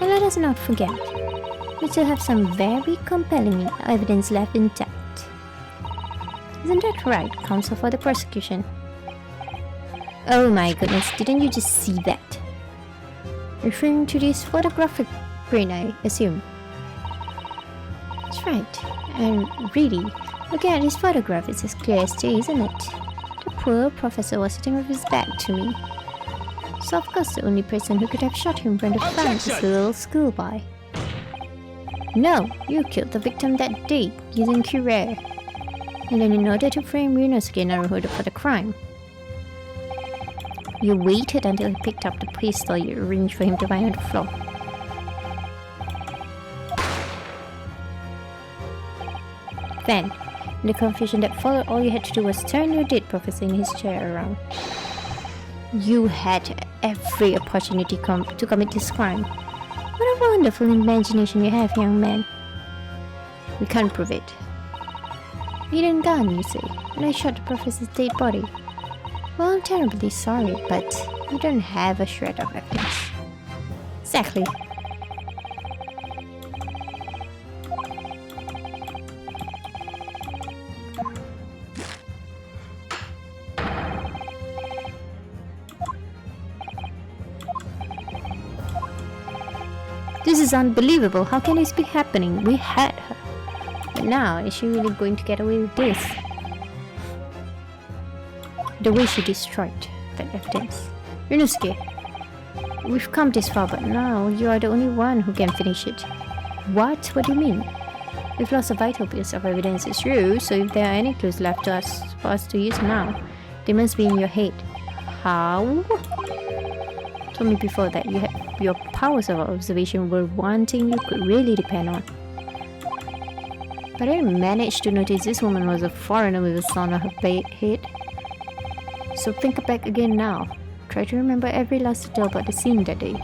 And let us not forget, we still have some very compelling evidence left intact. Isn't that right, counsel for the prosecution? Oh my goodness, didn't you just see that? Referring to this photographic print, I assume. That's right, and really, looking at this photograph, it's as clear as day, isn't it? The poor professor was sitting with his back to me. So of course the only person who could have shot him from the front is the little schoolboy. No, you killed the victim that day using Curare. And then in order to frame Ryunosuke Naruhodo for the crime, you waited until he picked up the pistol you arranged for him to find on the floor. Then, in the confusion that followed, all you had to do was turn your dead professor in his chair around. You had every opportunity to commit this crime. What a wonderful imagination you have, young man. We can't prove it. Hidden gun, you say, and I shot the professor's dead body. Well, I'm terribly sorry, but you don't have a shred of evidence. Exactly. This is unbelievable. How can this be happening? We had her. But now, is she really going to get away with this? The way she destroyed that evidence. Ryunosuke, we've come this far, but now you are the only one who can finish it. What? What do you mean? We've lost a vital piece of evidence, it's true, so if there are any clues left to us for us to use now, they must be in your head. How? Told me before that your powers of observation were one thing you could really depend on. But I managed to notice this woman was a foreigner with a son on her head. So think back again now. Try to remember every last detail about the scene that day.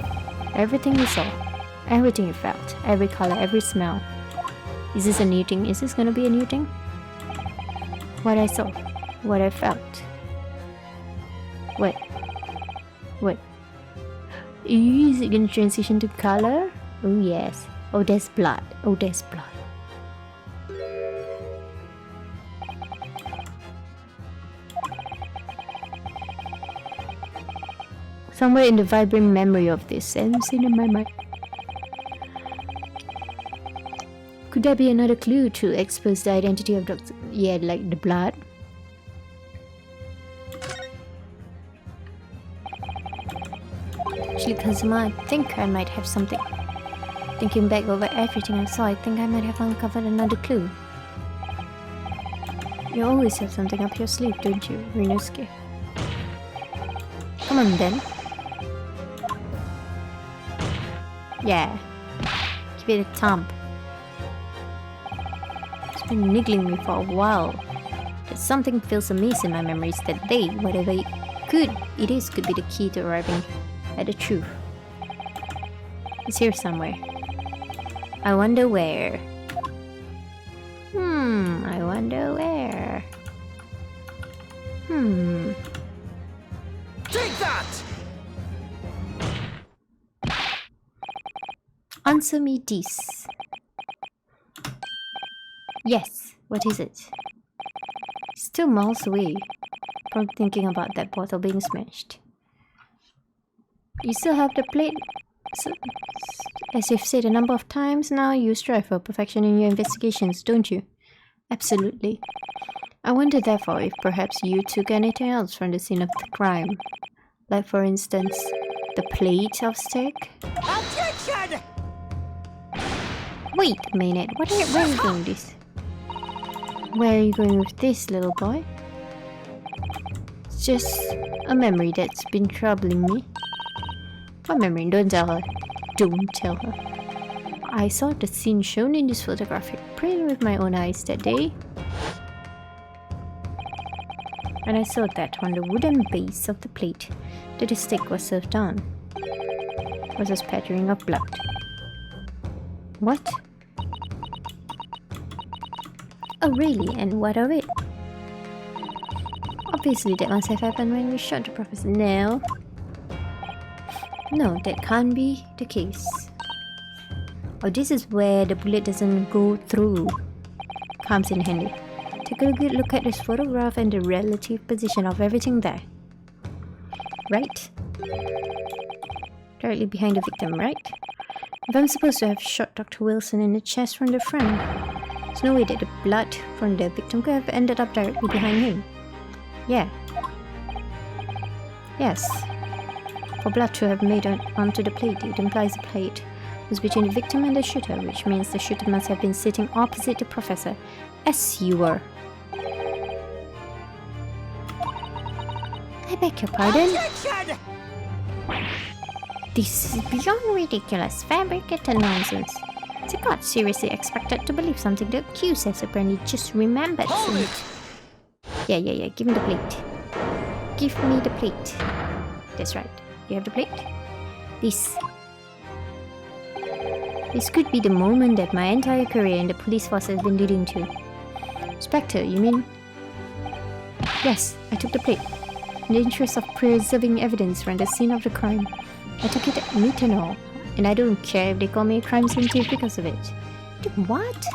Everything you saw, everything you felt, every color, every smell. Is this a new thing? Is this gonna be a new thing? What I saw, what I felt. What? Is it gonna transition to color? Oh yes. Oh, there's blood. Oh, there's blood. Somewhere in the vibrant memory of this sense in my mind. Could there be another clue to expose the identity of Dr. Yeah, like the blood? Actually, Kazuma, I think I might have something. Thinking back over everything I saw, I think I might have uncovered another clue. You always have something up your sleeve, don't you, Ryunosuke? Come on then. Yeah. Give it a thump. It's been niggling me for a while. That something feels amiss in my memories that day, whatever it is could be the key to arriving at the truth. It's here somewhere. I wonder where. I wonder where. Take that! Answer me this. Yes, what is it? Still miles away from thinking about that bottle being smashed. You still have the plate? So, as you've said a number of times now, you strive for perfection in your investigations, don't you? Absolutely. I wonder therefore if perhaps you took anything else from the scene of the crime. Like for instance, the plate of steak? Objection! Wait a minute, where are you going with this? Where are you going with this, little boy? It's just a memory that's been troubling me. What memory? Don't tell her. Don't tell her. I saw the scene shown in this photographic print with my own eyes that day. And I saw that on the wooden base of the plate that the steak was served on was a spattering of blood. What? Oh really? And what of it? Obviously that must have happened when we shot the professor. No, that can't be the case. Oh, this is where the bullet doesn't go through. Comes in handy. Take a good look at this photograph and the relative position of everything there. Right? Directly behind the victim, right? If I'm supposed to have shot Dr. Wilson in the chest from the front, there's no way that the blood from the victim could have ended up directly behind him. Yeah. Yes. For blood to have made onto the plate, it implies the plate was between the victim and the shooter, which means the shooter must have been sitting opposite the professor, as you were. I beg your pardon? Objection! This is beyond ridiculous, fabricated nonsense. The court seriously expected to believe something the accused has apparently just remembered. Hold it! Yeah, give me the plate. Give me the plate. That's right. You have the plate? This could be the moment that my entire career in the police force has been leading to. Spectre, you mean? Yes, I took the plate. In the interest of preserving evidence from the scene of the crime, I took it at meat and all, and I don't care if they call me a crime scene thief because of it. What?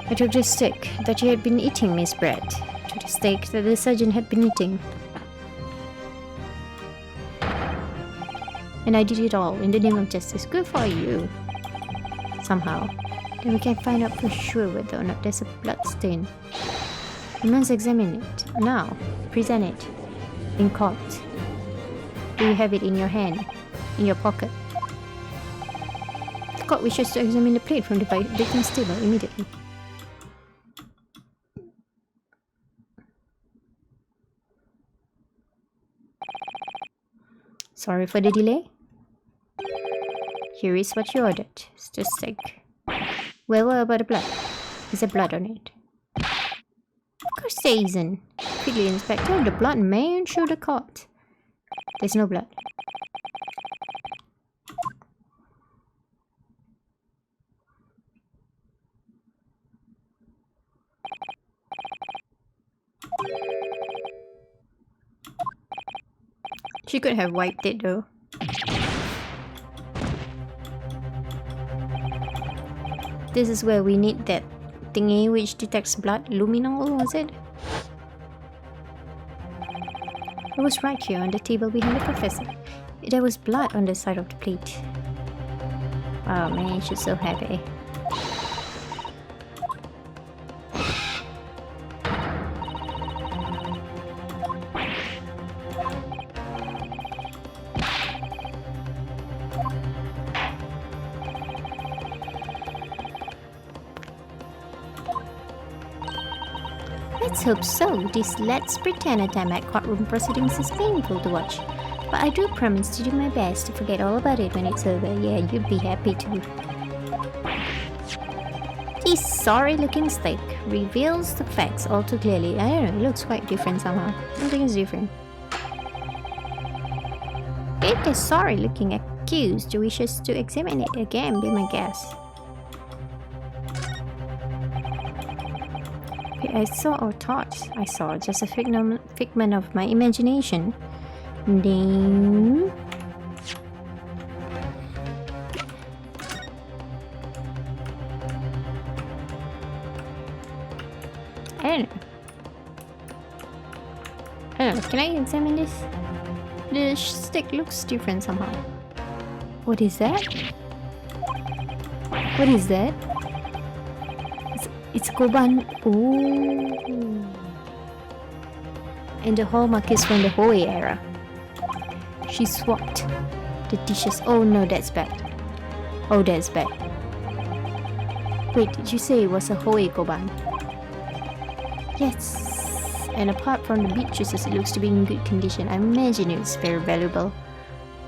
I took the steak that you had been eating, Miss Brett. I took the steak that the surgeon had been eating. And I did it all in the name of justice. Good for you. Somehow. Then we can find out for sure whether or not there's a blood stain. We must examine it. Now, present it. In court. Do you have it in your hand? In your pocket? The court wishes to examine the plate from the victim's table immediately. Sorry for the delay. Here is what you ordered. It's the steak. Well, what about the blood? Is there blood on it? Of course there isn't. Quickly, Inspector, the blood may show the court. There's no blood. She could have wiped it though. This is where we need that thingy which detects blood. Luminol, was it? It was right here on the table behind the professor. There was blood on the side of the plate. Oh man, she's so happy. Let's hope so. This let's pretend a time at courtroom proceedings is painful to watch. But I do promise to do my best to forget all about it when it's over. Yeah, you'd be happy to. This sorry-looking steak reveals the facts all too clearly. I don't know, it looks quite different somehow. I don't think it's different. If the sorry-looking accused wishes to examine it again, be my guess. I saw or thought I saw just a figment of my imagination. Ding. I don't know. Can I examine this? The stick looks different somehow. What is that? What is that? It's Koban. Ooh. And the hallmark is from the Hoei era. She swapped the dishes. Oh no, that's bad. Oh, that's bad. Wait, did you say it was a Hoei Koban? Yes. And apart from the beet juices, it looks to be in good condition. I imagine it's very valuable.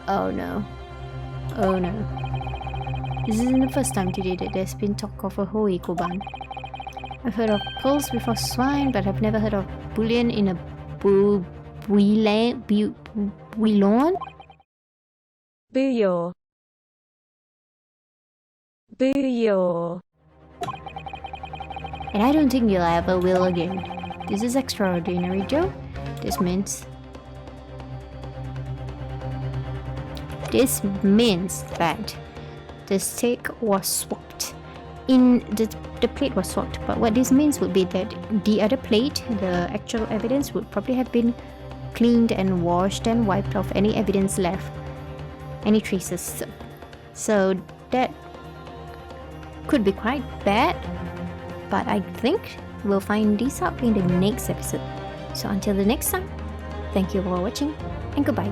Oh no. Oh no. This isn't the first time today that there's been talk of a Hoei Koban. I've heard of pearls before swine, but I've never heard of bullion in a bouillon? Bouillon. Bouillon. And I don't think you'll ever will again. This is extraordinary, Joe. This means that the steak was swapped. The plate was swapped, but what this means would be that the other plate, the actual evidence, would probably have been cleaned and washed and wiped off any evidence left, any traces. So that could be quite bad, but I think we'll find this out in the next episode. So until the next time, thank you for watching and goodbye.